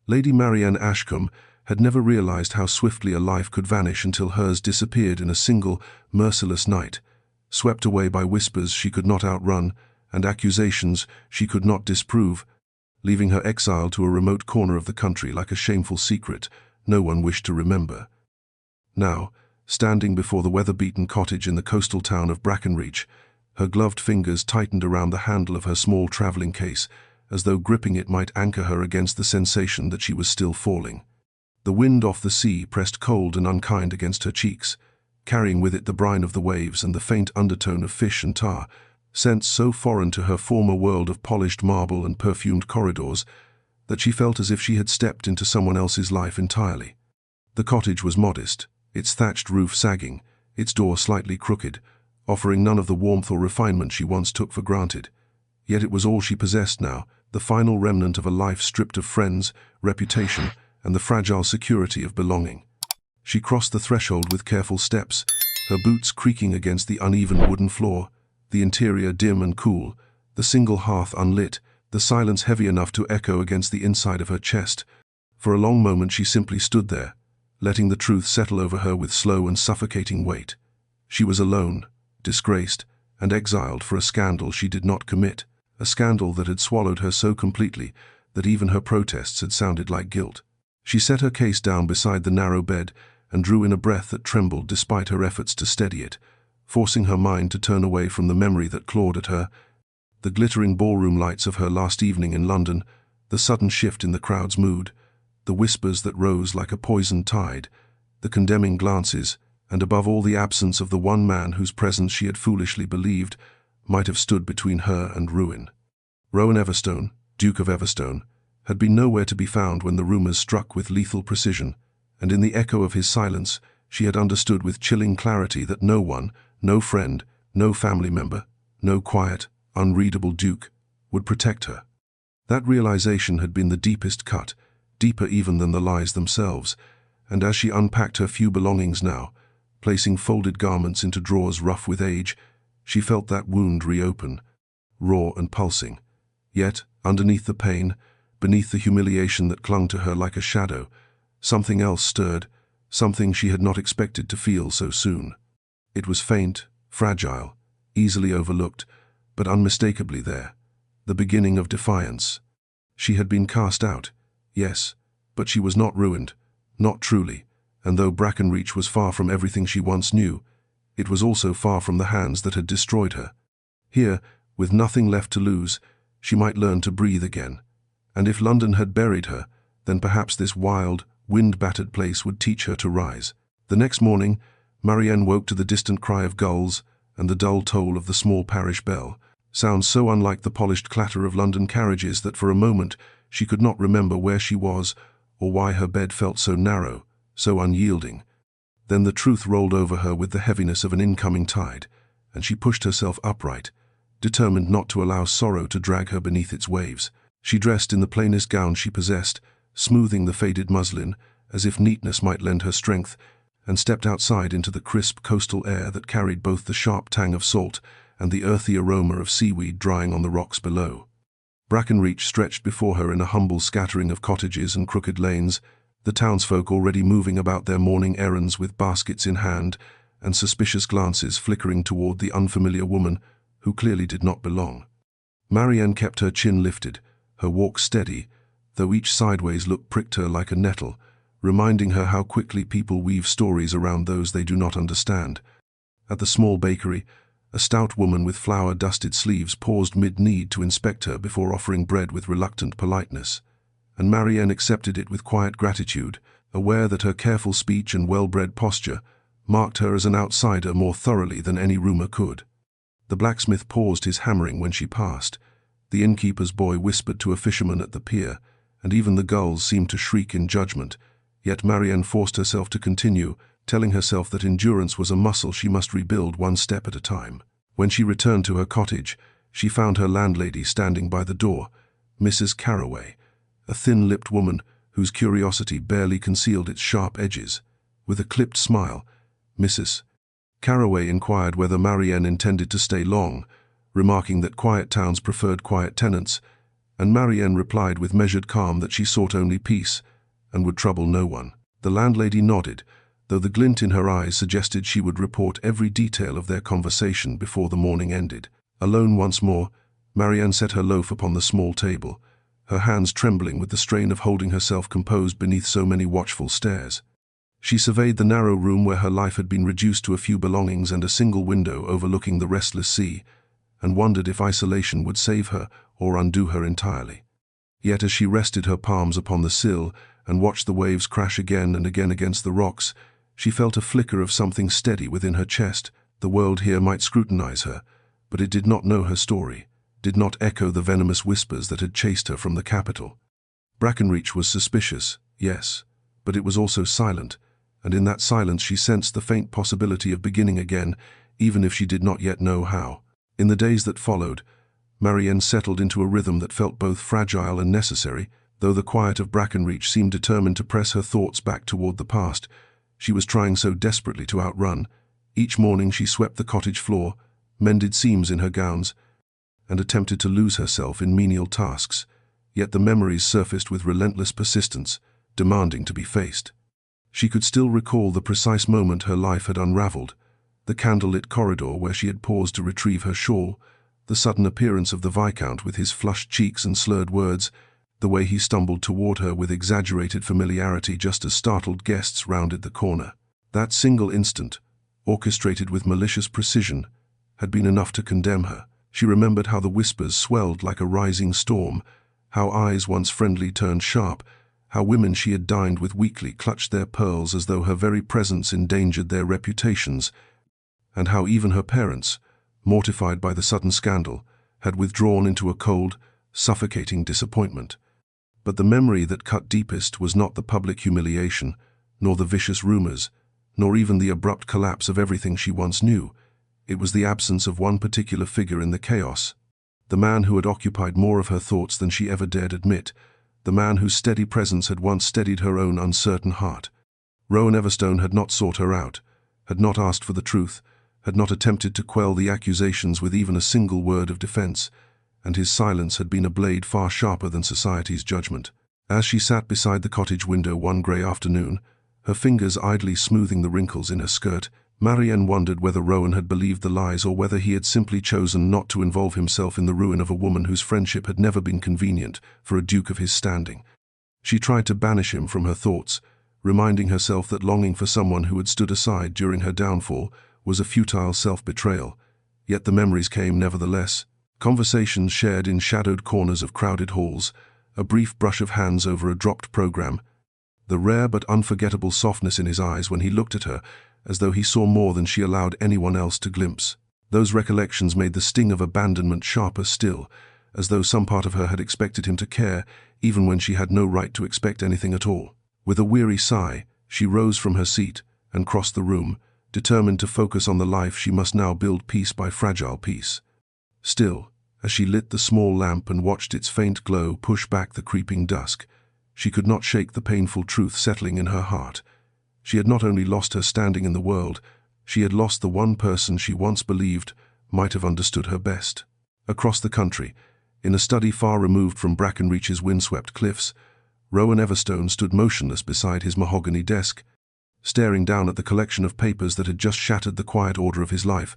Lady Marienne Ashcombe had never realized how swiftly a life could vanish until hers disappeared in a single, merciless night, swept away by whispers she could not outrun and accusations she could not disprove, leaving her exiled to a remote corner of the country like a shameful secret no one wished to remember. Now, standing before the weather-beaten cottage in the coastal town of Brackenreach, her gloved fingers tightened around the handle of her small traveling case, as though gripping it might anchor her against the sensation that she was still falling. The wind off the sea pressed cold and unkind against her cheeks, carrying with it the brine of the waves and the faint undertone of fish and tar, scents so foreign to her former world of polished marble and perfumed corridors that she felt as if she had stepped into someone else's life entirely. The cottage was modest, its thatched roof sagging, its door slightly crooked, offering none of the warmth or refinement she once took for granted. Yet it was all she possessed now, the final remnant of a life stripped of friends, reputation, and the fragile security of belonging. She crossed the threshold with careful steps, her boots creaking against the uneven wooden floor, the interior dim and cool, the single hearth unlit, the silence heavy enough to echo against the inside of her chest. For a long moment she simply stood there, letting the truth settle over her with slow and suffocating weight. She was alone, disgraced, and exiled for a scandal she did not commit, a scandal that had swallowed her so completely that even her protests had sounded like guilt. She set her case down beside the narrow bed and drew in a breath that trembled despite her efforts to steady it, forcing her mind to turn away from the memory that clawed at her, the glittering ballroom lights of her last evening in London, the sudden shift in the crowd's mood, the whispers that rose like a poisoned tide, the condemning glances, and above all the absence of the one man whose presence she had foolishly believed might have stood between her and ruin. Rowan Everstone, Duke of Everstone, had been nowhere to be found when the rumors struck with lethal precision, and in the echo of his silence she had understood with chilling clarity that no one, no friend, no family member, no quiet, unreadable duke, would protect her. That realization had been the deepest cut, deeper even than the lies themselves, and as she unpacked her few belongings now, placing folded garments into drawers rough with age, she felt that wound reopen, raw and pulsing. Yet, underneath the pain, beneath the humiliation that clung to her like a shadow, something else stirred, something she had not expected to feel so soon. It was faint, fragile, easily overlooked, but unmistakably there, the beginning of defiance. She had been cast out, yes, but she was not ruined, not truly, and though Brackenreach was far from everything she once knew, it was also far from the hands that had destroyed her. Here, with nothing left to lose, she might learn to breathe again. And if London had buried her, then perhaps this wild, wind-battered place would teach her to rise. The next morning, Marienne woke to the distant cry of gulls and the dull toll of the small parish bell, sounds so unlike the polished clatter of London carriages that for a moment she could not remember where she was or why her bed felt so narrow, so unyielding. Then the truth rolled over her with the heaviness of an incoming tide, and she pushed herself upright, determined not to allow sorrow to drag her beneath its waves. She dressed in the plainest gown she possessed, smoothing the faded muslin, as if neatness might lend her strength, and stepped outside into the crisp coastal air that carried both the sharp tang of salt and the earthy aroma of seaweed drying on the rocks below. Brackenreach stretched before her in a humble scattering of cottages and crooked lanes, the townsfolk already moving about their morning errands with baskets in hand and suspicious glances flickering toward the unfamiliar woman who clearly did not belong. Marienne kept her chin lifted, her walk steady, though each sideways look pricked her like a nettle, reminding her how quickly people weave stories around those they do not understand. At the small bakery, a stout woman with flour-dusted sleeves paused mid-knead to inspect her before offering bread with reluctant politeness, and Marienne accepted it with quiet gratitude, aware that her careful speech and well-bred posture marked her as an outsider more thoroughly than any rumor could. The blacksmith paused his hammering when she passed, the innkeeper's boy whispered to a fisherman at the pier, and even the gulls seemed to shriek in judgment, yet Marienne forced herself to continue, telling herself that endurance was a muscle she must rebuild one step at a time. When she returned to her cottage, she found her landlady standing by the door, Mrs. Carroway, a thin-lipped woman whose curiosity barely concealed its sharp edges. With a clipped smile, Mrs. Carroway inquired whether Marienne intended to stay long, remarking that quiet towns preferred quiet tenants, And Marienne replied with measured calm that she sought only peace, and would trouble no one. The landlady nodded, though the glint in her eyes suggested she would report every detail of their conversation before the morning ended. Alone once more, Marienne set her loaf upon the small table, her hands trembling with the strain of holding herself composed beneath so many watchful stares. She surveyed the narrow room where her life had been reduced to a few belongings and a single window overlooking the restless sea, and wondered if isolation would save her or undo her entirely. Yet as she rested her palms upon the sill and watched the waves crash again and again against the rocks, she felt a flicker of something steady within her chest. The world here might scrutinize her, but it did not know her story, did not echo the venomous whispers that had chased her from the capital. Brackenreach was suspicious, yes, but it was also silent, and in that silence she sensed the faint possibility of beginning again, even if she did not yet know how. In the days that followed, Marienne settled into a rhythm that felt both fragile and necessary. Though the quiet of Brackenreach seemed determined to press her thoughts back toward the past, she was trying so desperately to outrun. Each morning she swept the cottage floor, mended seams in her gowns, and attempted to lose herself in menial tasks, yet the memories surfaced with relentless persistence, demanding to be faced. She could still recall the precise moment her life had unraveled, the candlelit corridor where she had paused to retrieve her shawl, the sudden appearance of the Viscount with his flushed cheeks and slurred words, the way he stumbled toward her with exaggerated familiarity just as startled guests rounded the corner. That single instant, orchestrated with malicious precision, had been enough to condemn her. She remembered how the whispers swelled like a rising storm, how eyes once friendly turned sharp, how women she had dined with weekly clutched their pearls as though her very presence endangered their reputations, and how even her parents, mortified by the sudden scandal, had withdrawn into a cold, suffocating disappointment. But the memory that cut deepest was not the public humiliation, nor the vicious rumors, nor even the abrupt collapse of everything she once knew. It was the absence of one particular figure in the chaos, the man who had occupied more of her thoughts than she ever dared admit, the man whose steady presence had once steadied her own uncertain heart. Rowan Everstone had not sought her out, had not asked for the truth, had not attempted to quell the accusations with even a single word of defense, and his silence had been a blade far sharper than society's judgment. As she sat beside the cottage window one grey afternoon, her fingers idly smoothing the wrinkles in her skirt, Marienne wondered whether Rowan had believed the lies or whether he had simply chosen not to involve himself in the ruin of a woman whose friendship had never been convenient for a duke of his standing. She tried to banish him from her thoughts, reminding herself that longing for someone who had stood aside during her downfall was a futile self-betrayal, yet the memories came nevertheless. Conversations shared in shadowed corners of crowded halls, a brief brush of hands over a dropped program, the rare but unforgettable softness in his eyes when he looked at her, as though he saw more than she allowed anyone else to glimpse. Those recollections made the sting of abandonment sharper still, as though some part of her had expected him to care, even when she had no right to expect anything at all. With a weary sigh, she rose from her seat and crossed the room, determined to focus on the life she must now build piece by fragile piece. Still, as she lit the small lamp and watched its faint glow push back the creeping dusk, she could not shake the painful truth settling in her heart. She had not only lost her standing in the world, she had lost the one person she once believed might have understood her best. Across the country, in a study far removed from Brackenreach's windswept cliffs, Rowan Everstone stood motionless beside his mahogany desk, staring down at the collection of papers that had just shattered the quiet order of his life,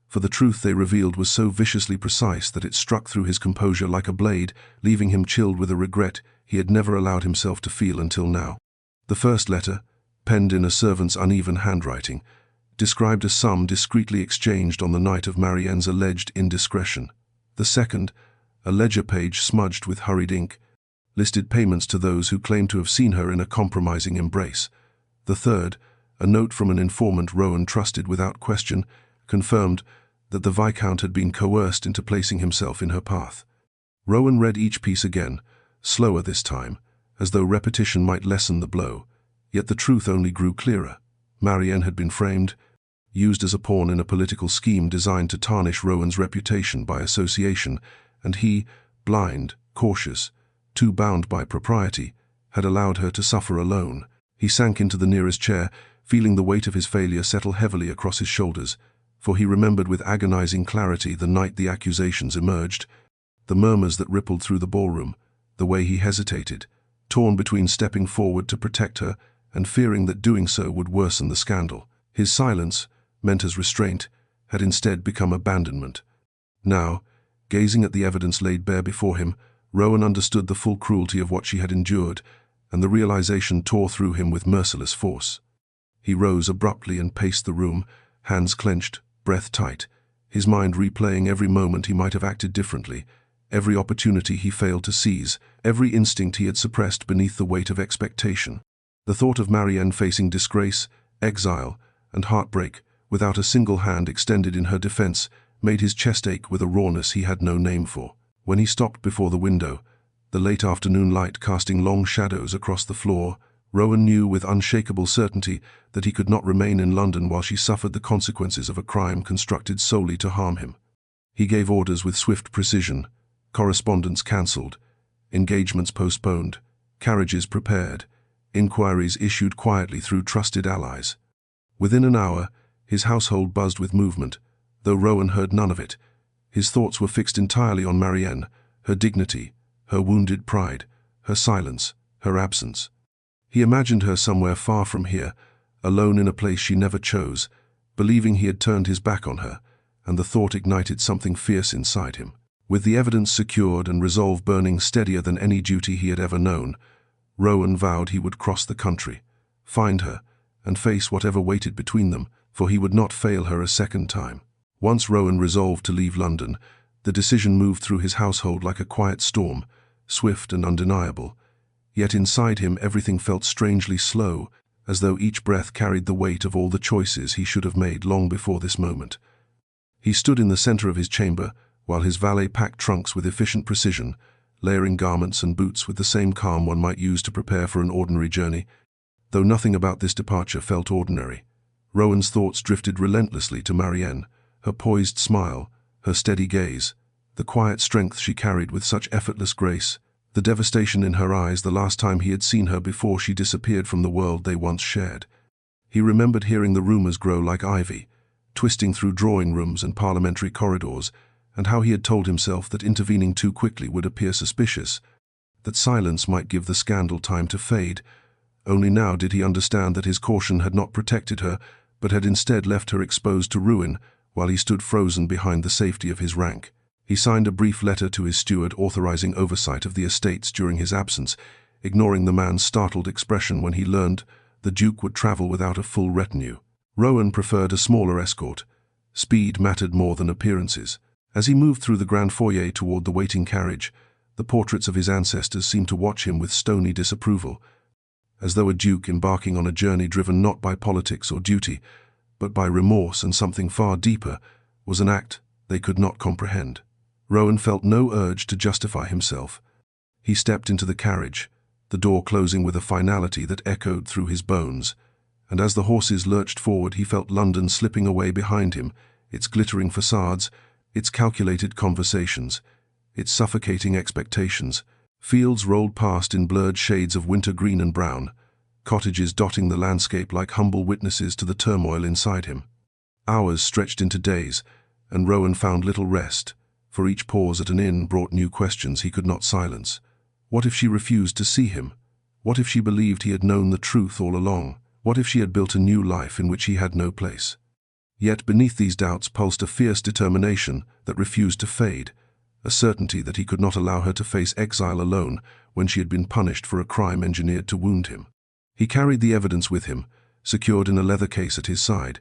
for the truth they revealed was so viciously precise that it struck through his composure like a blade, leaving him chilled with a regret he had never allowed himself to feel until now. The first letter, penned in a servant's uneven handwriting, described a sum discreetly exchanged on the night of Marienne's alleged indiscretion. The second, a ledger page smudged with hurried ink, listed payments to those who claimed to have seen her in a compromising embrace. The third, a note from an informant Rowan trusted without question, confirmed that the Viscount had been coerced into placing himself in her path. Rowan read each piece again, slower this time, as though repetition might lessen the blow, yet the truth only grew clearer. Marienne had been framed, used as a pawn in a political scheme designed to tarnish Rowan's reputation by association, and he, blind, cautious, too bound by propriety, had allowed her to suffer alone. He sank into the nearest chair, feeling the weight of his failure settle heavily across his shoulders, for he remembered with agonizing clarity the night the accusations emerged. The murmurs that rippled through the ballroom, the way he hesitated, torn between stepping forward to protect her and fearing that doing so would worsen the scandal. His silence, meant as restraint, had instead become abandonment. Now, gazing at the evidence laid bare before him, Rowan understood the full cruelty of what she had endured, and the realization tore through him with merciless force. He rose abruptly and paced the room, hands clenched, breath tight, his mind replaying every moment he might have acted differently, every opportunity he failed to seize, every instinct he had suppressed beneath the weight of expectation. The thought of Marienne facing disgrace, exile, and heartbreak, without a single hand extended in her defense, made his chest ache with a rawness he had no name for. When he stopped before the window, the late afternoon light casting long shadows across the floor, Rowan knew with unshakable certainty that he could not remain in London while she suffered the consequences of a crime constructed solely to harm him. He gave orders with swift precision, correspondence cancelled, engagements postponed, carriages prepared, inquiries issued quietly through trusted allies. Within an hour, his household buzzed with movement, though Rowan heard none of it. His thoughts were fixed entirely on Marienne, her dignity, her wounded pride, her silence, her absence. He imagined her somewhere far from here, alone in a place she never chose, believing he had turned his back on her, and the thought ignited something fierce inside him. With the evidence secured and resolve burning steadier than any duty he had ever known, Rowan vowed he would cross the country, find her, and face whatever waited between them, for he would not fail her a second time. Once Rowan resolved to leave London, the decision moved through his household like a quiet storm, swift and undeniable. Yet inside him everything felt strangely slow, as though each breath carried the weight of all the choices he should have made long before this moment. He stood in the center of his chamber, while his valet packed trunks with efficient precision, layering garments and boots with the same calm one might use to prepare for an ordinary journey. Though nothing about this departure felt ordinary, Rowan's thoughts drifted relentlessly to Marienne, her poised smile, her steady gaze, the quiet strength she carried with such effortless grace, the devastation in her eyes the last time he had seen her before she disappeared from the world they once shared. He remembered hearing the rumors grow like ivy, twisting through drawing rooms and parliamentary corridors, and how he had told himself that intervening too quickly would appear suspicious, that silence might give the scandal time to fade. Only now did he understand that his caution had not protected her, but had instead left her exposed to ruin, while he stood frozen behind the safety of his rank. He signed a brief letter to his steward authorizing oversight of the estates during his absence, ignoring the man's startled expression when he learned the Duke would travel without a full retinue. Rowan preferred a smaller escort. Speed mattered more than appearances. As he moved through the grand foyer toward the waiting carriage, the portraits of his ancestors seemed to watch him with stony disapproval, as though a duke embarking on a journey driven not by politics or duty, but by remorse and something far deeper, was an act they could not comprehend. Rowan felt no urge to justify himself. He stepped into the carriage, the door closing with a finality that echoed through his bones, and as the horses lurched forward he felt London slipping away behind him, its glittering facades, its calculated conversations, its suffocating expectations. Fields rolled past in blurred shades of winter green and brown, cottages dotting the landscape like humble witnesses to the turmoil inside him. Hours stretched into days, and Rowan found little rest, for each pause at an inn brought new questions he could not silence. What if she refused to see him? What if she believed he had known the truth all along? What if she had built a new life in which he had no place? Yet beneath these doubts pulsed a fierce determination that refused to fade, a certainty that he could not allow her to face exile alone when she had been punished for a crime engineered to wound him. He carried the evidence with him, secured in a leather case at his side,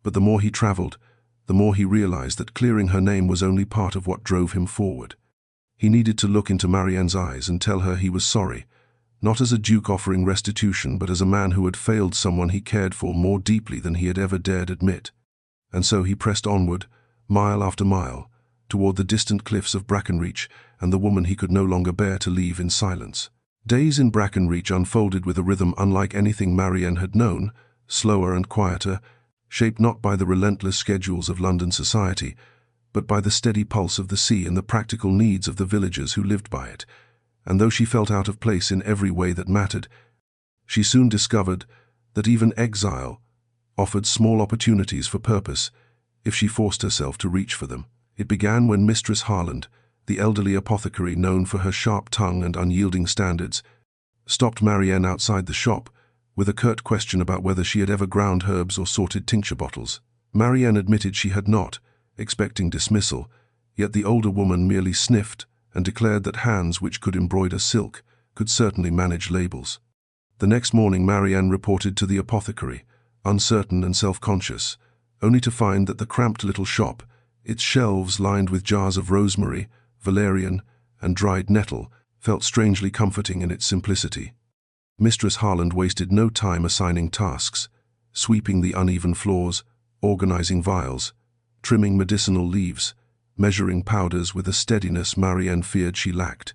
but the more he traveled, the more he realized that clearing her name was only part of what drove him forward. He needed to look into Marianne's eyes and tell her he was sorry, not as a duke offering restitution, but as a man who had failed someone he cared for more deeply than he had ever dared admit. And so he pressed onward, mile after mile, toward the distant cliffs of Brackenreach and the woman he could no longer bear to leave in silence. Days in Brackenreach unfolded with a rhythm unlike anything Marienne had known, slower and quieter, shaped not by the relentless schedules of London society, but by the steady pulse of the sea and the practical needs of the villagers who lived by it. And though she felt out of place in every way that mattered, she soon discovered that even exile offered small opportunities for purpose if she forced herself to reach for them. It began when Mistress Harland, the elderly apothecary known for her sharp tongue and unyielding standards, stopped Marienne outside the shop with a curt question about whether she had ever ground herbs or sorted tincture bottles. Marienne admitted she had not, expecting dismissal, yet the older woman merely sniffed and declared that hands which could embroider silk could certainly manage labels. The next morning Marienne reported to the apothecary, uncertain and self-conscious, only to find that the cramped little shop, its shelves lined with jars of rosemary, valerian, and dried nettle, felt strangely comforting in its simplicity. Mistress Harland wasted no time assigning tasks, sweeping the uneven floors, organizing vials, trimming medicinal leaves, measuring powders with a steadiness Marienne feared she lacked.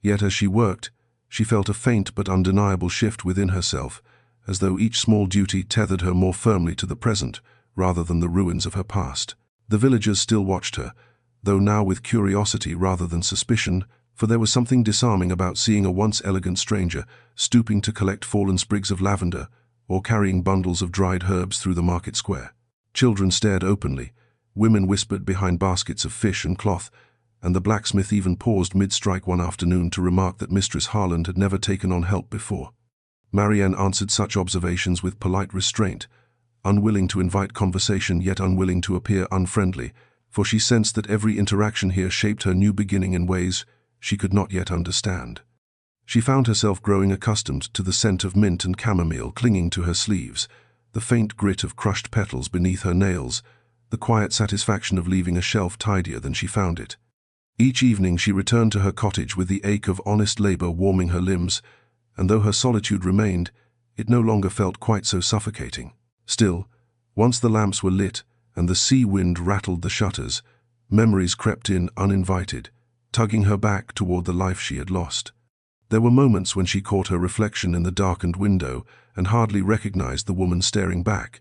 Yet as she worked, she felt a faint but undeniable shift within herself, as though each small duty tethered her more firmly to the present, rather than the ruins of her past. The villagers still watched her, though now with curiosity rather than suspicion, for there was something disarming about seeing a once elegant stranger stooping to collect fallen sprigs of lavender or carrying bundles of dried herbs through the market square. Children stared openly, women whispered behind baskets of fish and cloth, and the blacksmith even paused mid-strike one afternoon to remark that Mistress Harland had never taken on help before. Marienne answered such observations with polite restraint, unwilling to invite conversation yet unwilling to appear unfriendly, for she sensed that every interaction here shaped her new beginning in ways she could not yet understand. She found herself growing accustomed to the scent of mint and chamomile clinging to her sleeves, the faint grit of crushed petals beneath her nails, the quiet satisfaction of leaving a shelf tidier than she found it. Each evening she returned to her cottage with the ache of honest labor warming her limbs, and though her solitude remained, it no longer felt quite so suffocating. Still, once the lamps were lit and the sea wind rattled the shutters, memories crept in uninvited, tugging her back toward the life she had lost. There were moments when she caught her reflection in the darkened window and hardly recognized the woman staring back,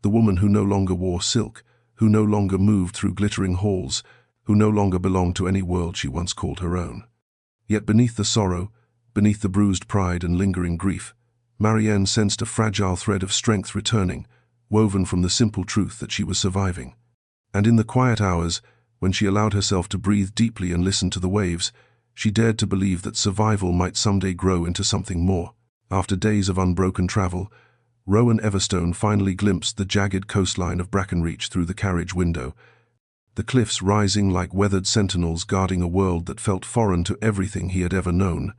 the woman who no longer wore silk, who no longer moved through glittering halls, who no longer belonged to any world she once called her own. Yet beneath the sorrow, beneath the bruised pride and lingering grief, Marienne sensed a fragile thread of strength returning, woven from the simple truth that she was surviving. And in the quiet hours, when she allowed herself to breathe deeply and listen to the waves, she dared to believe that survival might someday grow into something more. After days of unbroken travel, Rowan Everstone finally glimpsed the jagged coastline of Brackenreach through the carriage window, the cliffs rising like weathered sentinels guarding a world that felt foreign to everything he had ever known.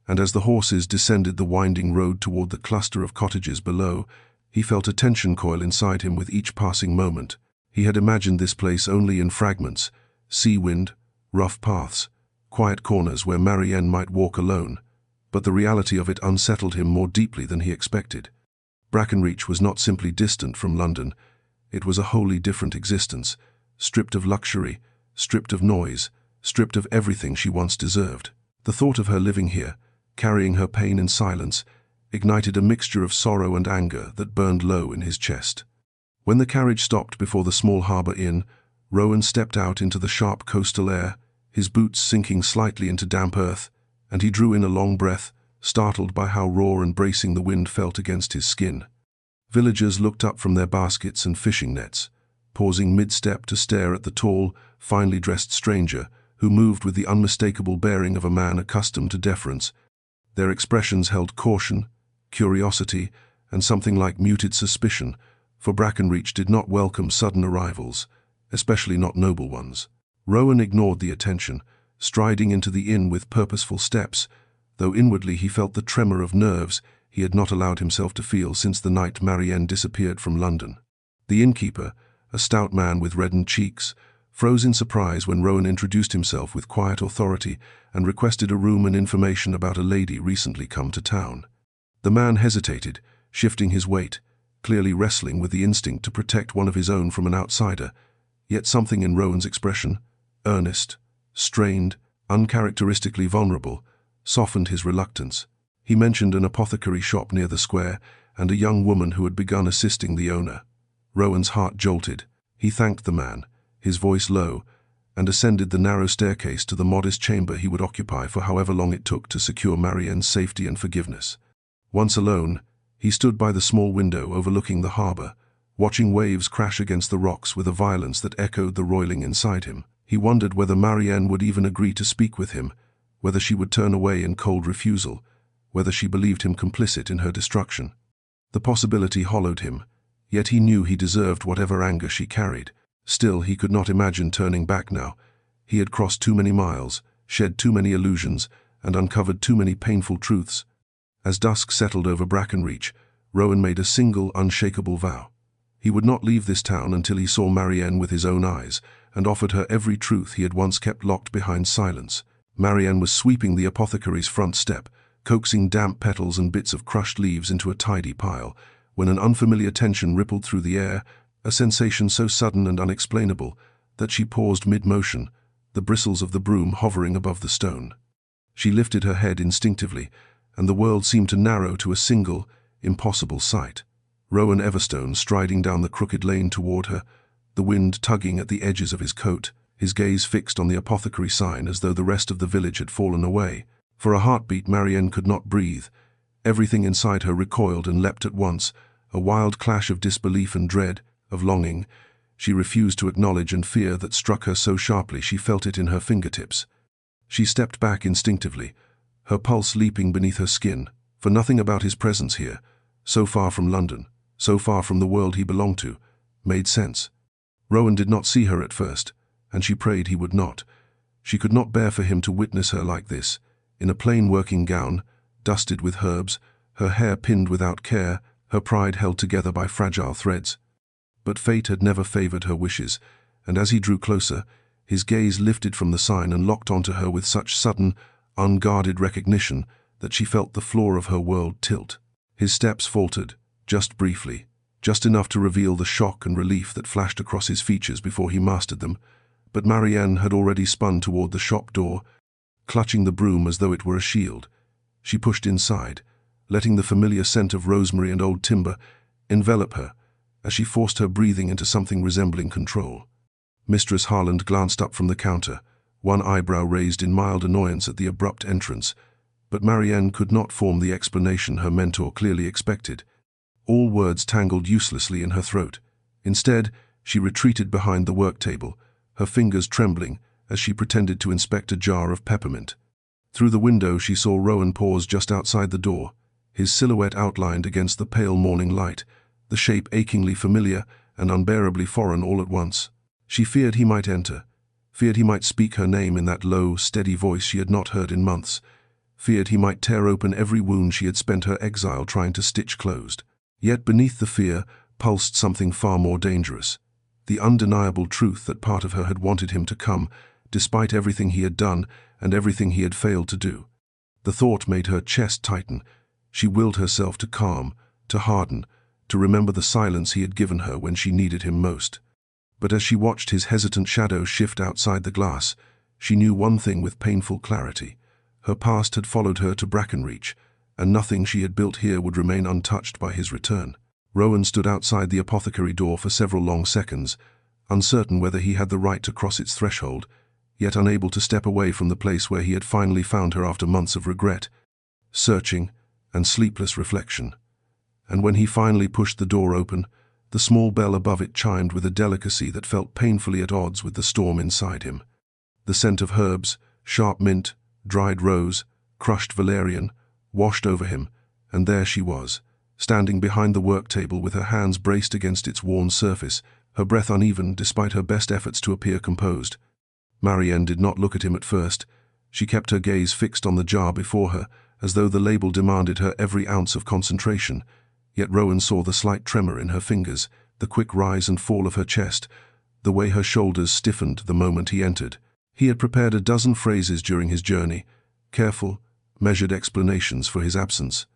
And as the horses descended the winding road toward the cluster of cottages below, he felt a tension coil inside him with each passing moment. He had imagined this place only in fragments, sea wind, rough paths, quiet corners where Marienne might walk alone, but the reality of it unsettled him more deeply than he expected. Brackenreach was not simply distant from London, it was a wholly different existence, stripped of luxury, stripped of noise, stripped of everything she once deserved. The thought of her living here, carrying her pain in silence, ignited a mixture of sorrow and anger that burned low in his chest. When the carriage stopped before the small harbour inn, Rowan stepped out into the sharp coastal air, his boots sinking slightly into damp earth, and he drew in a long breath, startled by how raw and bracing the wind felt against his skin. Villagers looked up from their baskets and fishing nets, pausing mid-step to stare at the tall, finely dressed stranger who moved with the unmistakable bearing of a man accustomed to deference. Their expressions held caution, curiosity, and something like muted suspicion, for Brackenreach did not welcome sudden arrivals, especially not noble ones. Rowan ignored the attention, striding into the inn with purposeful steps, though inwardly he felt the tremor of nerves he had not allowed himself to feel since the night Marienne disappeared from London. The innkeeper, a stout man with reddened cheeks, froze in surprise when Rowan introduced himself with quiet authority and requested a room and information about a lady recently come to town. The man hesitated, shifting his weight, clearly wrestling with the instinct to protect one of his own from an outsider, yet something in Rowan's expression, earnest, strained, uncharacteristically vulnerable, softened his reluctance. He mentioned an apothecary shop near the square and a young woman who had begun assisting the owner. Rowan's heart jolted. He thanked the man, his voice low, and ascended the narrow staircase to the modest chamber he would occupy for however long it took to secure Marienne's safety and forgiveness. Once alone, he stood by the small window overlooking the harbour, watching waves crash against the rocks with a violence that echoed the roiling inside him. He wondered whether Marienne would even agree to speak with him, whether she would turn away in cold refusal, whether she believed him complicit in her destruction. The possibility hollowed him, yet he knew he deserved whatever anger she carried. Still, he could not imagine turning back now. He had crossed too many miles, shed too many illusions, and uncovered too many painful truths. As dusk settled over Brackenreach, Rowan made a single, unshakable vow. He would not leave this town until he saw Marienne with his own eyes, and offered her every truth he had once kept locked behind silence. Marienne was sweeping the apothecary's front step, coaxing damp petals and bits of crushed leaves into a tidy pile, when an unfamiliar tension rippled through the air, a sensation so sudden and unexplainable that she paused mid-motion, the bristles of the broom hovering above the stone. She lifted her head instinctively, and the world seemed to narrow to a single, impossible sight. Rowan Everstone striding down the crooked lane toward her, the wind tugging at the edges of his coat, his gaze fixed on the apothecary sign as though the rest of the village had fallen away. For a heartbeat, Marienne could not breathe. Everything inside her recoiled and leapt at once, a wild clash of disbelief and dread, of longing she refused to acknowledge, and fear that struck her so sharply she felt it in her fingertips. She stepped back instinctively, her pulse leaping beneath her skin, for nothing about his presence here, so far from London, so far from the world he belonged to, made sense. Rowan did not see her at first, and she prayed he would not. She could not bear for him to witness her like this, in a plain working gown, dusted with herbs, her hair pinned without care, her pride held together by fragile threads. But fate had never favored her wishes, and as he drew closer, his gaze lifted from the sign and locked onto her with such sudden, unguarded recognition that she felt the floor of her world tilt. His steps faltered, just briefly, just enough to reveal the shock and relief that flashed across his features before he mastered them, but Marienne had already spun toward the shop door, clutching the broom as though it were a shield. She pushed inside, letting the familiar scent of rosemary and old timber envelop her, as she forced her breathing into something resembling control. Mistress Harland glanced up from the counter, one eyebrow raised in mild annoyance at the abrupt entrance, but Marienne could not form the explanation her mentor clearly expected. All words tangled uselessly in her throat. Instead, she retreated behind the work table, her fingers trembling as she pretended to inspect a jar of peppermint. Through the window she saw Rowan pause just outside the door, his silhouette outlined against the pale morning light, the shape achingly familiar and unbearably foreign all at once. She feared he might enter, feared he might speak her name in that low, steady voice she had not heard in months, feared he might tear open every wound she had spent her exile trying to stitch closed. Yet beneath the fear pulsed something far more dangerous, the undeniable truth that part of her had wanted him to come, despite everything he had done and everything he had failed to do. The thought made her chest tighten. She willed herself to calm, to harden, to remember the silence he had given her when she needed him most. But as she watched his hesitant shadow shift outside the glass, she knew one thing with painful clarity. Her past had followed her to Brackenreach, and nothing she had built here would remain untouched by his return. Rowan stood outside the apothecary door for several long seconds, uncertain whether he had the right to cross its threshold, yet unable to step away from the place where he had finally found her after months of regret, searching, and sleepless reflection. And when he finally pushed the door open, the small bell above it chimed with a delicacy that felt painfully at odds with the storm inside him. The scent of herbs, sharp mint, dried rose, crushed valerian, washed over him, and there she was, standing behind the work table with her hands braced against its worn surface, her breath uneven despite her best efforts to appear composed. Marienne did not look at him at first. She kept her gaze fixed on the jar before her, as though the label demanded her every ounce of concentration. Yet Rowan saw the slight tremor in her fingers, the quick rise and fall of her chest, the way her shoulders stiffened the moment he entered. He had prepared a dozen phrases during his journey, careful, measured explanations for his absence,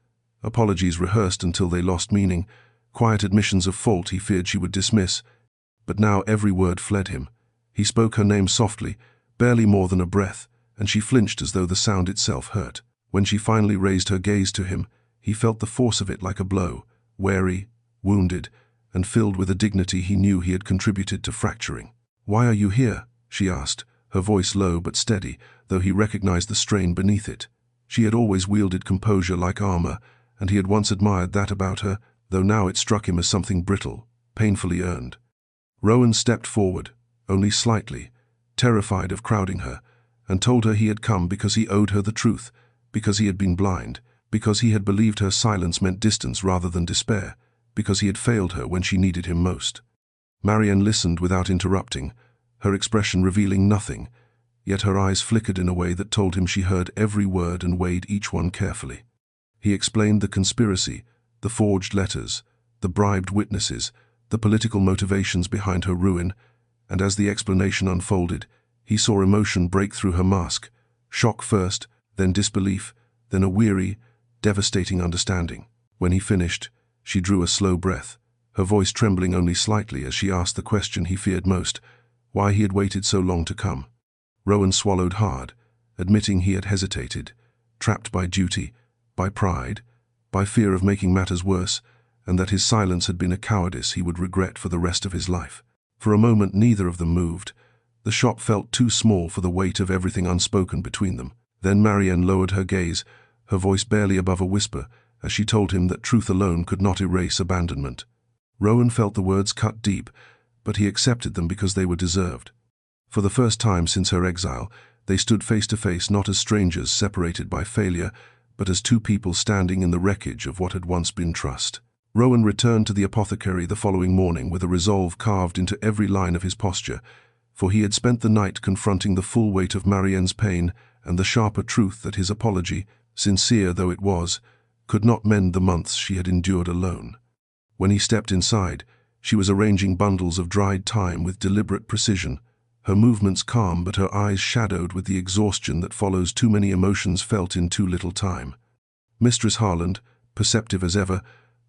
apologies rehearsed until they lost meaning, quiet admissions of fault he feared she would dismiss. But now every word fled him. He spoke her name softly, barely more than a breath, and she flinched as though the sound itself hurt. When she finally raised her gaze to him, he felt the force of it like a blow, wary, wounded, and filled with a dignity he knew he had contributed to fracturing. "Why are you here?" she asked, her voice low but steady, though he recognized the strain beneath it. She had always wielded composure like armor, and he had once admired that about her, though now it struck him as something brittle, painfully earned. Rowan stepped forward, only slightly, terrified of crowding her, and told her he had come because he owed her the truth, because he had been blind, because he had believed her silence meant distance rather than despair, because he had failed her when she needed him most. Marienne listened without interrupting, her expression revealing nothing, yet her eyes flickered in a way that told him she heard every word and weighed each one carefully. He explained the conspiracy, the forged letters, the bribed witnesses, the political motivations behind her ruin, and as the explanation unfolded, he saw emotion break through her mask, shock first, then disbelief, then a weary, devastating understanding. When he finished, she drew a slow breath, her voice trembling only slightly as she asked the question he feared most, why he had waited so long to come. Rowan swallowed hard, admitting he had hesitated, trapped by duty, by pride, by fear of making matters worse, and that his silence had been a cowardice he would regret for the rest of his life. For a moment neither of them moved. The shop felt too small for the weight of everything unspoken between them. Then Marienne lowered her gaze, her voice barely above a whisper, as she told him that truth alone could not erase abandonment. Rowan felt the words cut deep, but he accepted them because they were deserved. For the first time since her exile, they stood face to face not as strangers separated by failure, but as two people standing in the wreckage of what had once been trust. Rowan returned to the apothecary the following morning with a resolve carved into every line of his posture, for he had spent the night confronting the full weight of Marienne's pain and the sharper truth that his apology, sincere though it was, could not mend the months she had endured alone. When he stepped inside, she was arranging bundles of dried thyme with deliberate precision, her movements calm but her eyes shadowed with the exhaustion that follows too many emotions felt in too little time. Mistress Harland, perceptive as ever,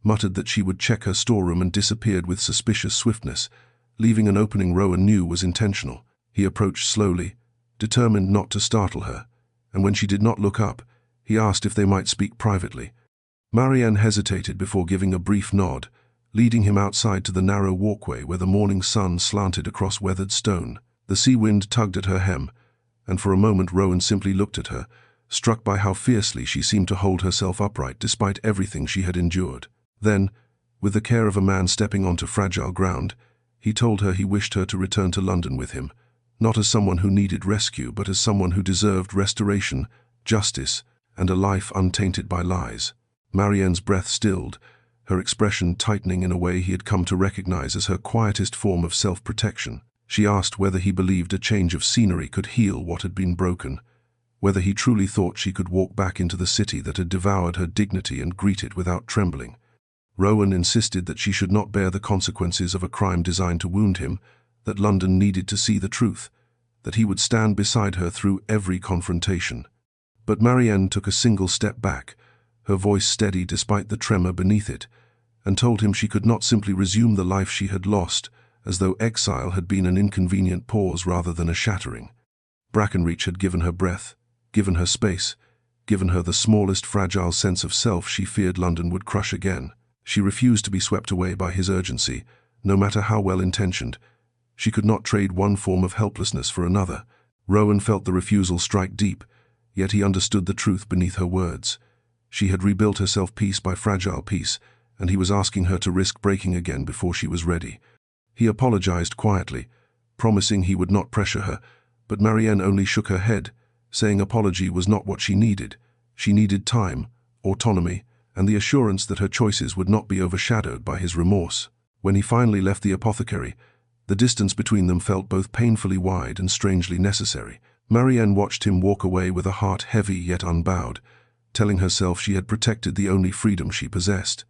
muttered that she would check her storeroom and disappeared with suspicious swiftness, leaving an opening Rowan knew was intentional. He approached slowly, determined not to startle her, and when she did not look up, he asked if they might speak privately. Marienne hesitated before giving a brief nod, leading him outside to the narrow walkway where the morning sun slanted across weathered stone. The sea wind tugged at her hem, and for a moment Rowan simply looked at her, struck by how fiercely she seemed to hold herself upright despite everything she had endured. Then, with the care of a man stepping onto fragile ground, he told her he wished her to return to London with him, not as someone who needed rescue, but as someone who deserved restoration, justice, and a life untainted by lies. Marienne's breath stilled, her expression tightening in a way he had come to recognize as her quietest form of self-protection. She asked whether he believed a change of scenery could heal what had been broken, whether he truly thought she could walk back into the city that had devoured her dignity and greet it without trembling. Rowan insisted that she should not bear the consequences of a crime designed to wound him, that London needed to see the truth, that he would stand beside her through every confrontation. But Marienne took a single step back, her voice steady despite the tremor beneath it, and told him she could not simply resume the life she had lost, as though exile had been an inconvenient pause rather than a shattering. Brackenreach had given her breath, given her space, given her the smallest fragile sense of self she feared London would crush again. She refused to be swept away by his urgency, no matter how well-intentioned. She could not trade one form of helplessness for another. Rowan felt the refusal strike deep, yet he understood the truth beneath her words. She had rebuilt herself piece by fragile piece, and he was asking her to risk breaking again before she was ready. He apologized quietly, promising he would not pressure her, but Marienne only shook her head, saying apology was not what she needed. She needed time, autonomy, and the assurance that her choices would not be overshadowed by his remorse. When he finally left the apothecary, the distance between them felt both painfully wide and strangely necessary. Marienne watched him walk away with a heart heavy yet unbowed, telling herself she had protected the only freedom she possessed.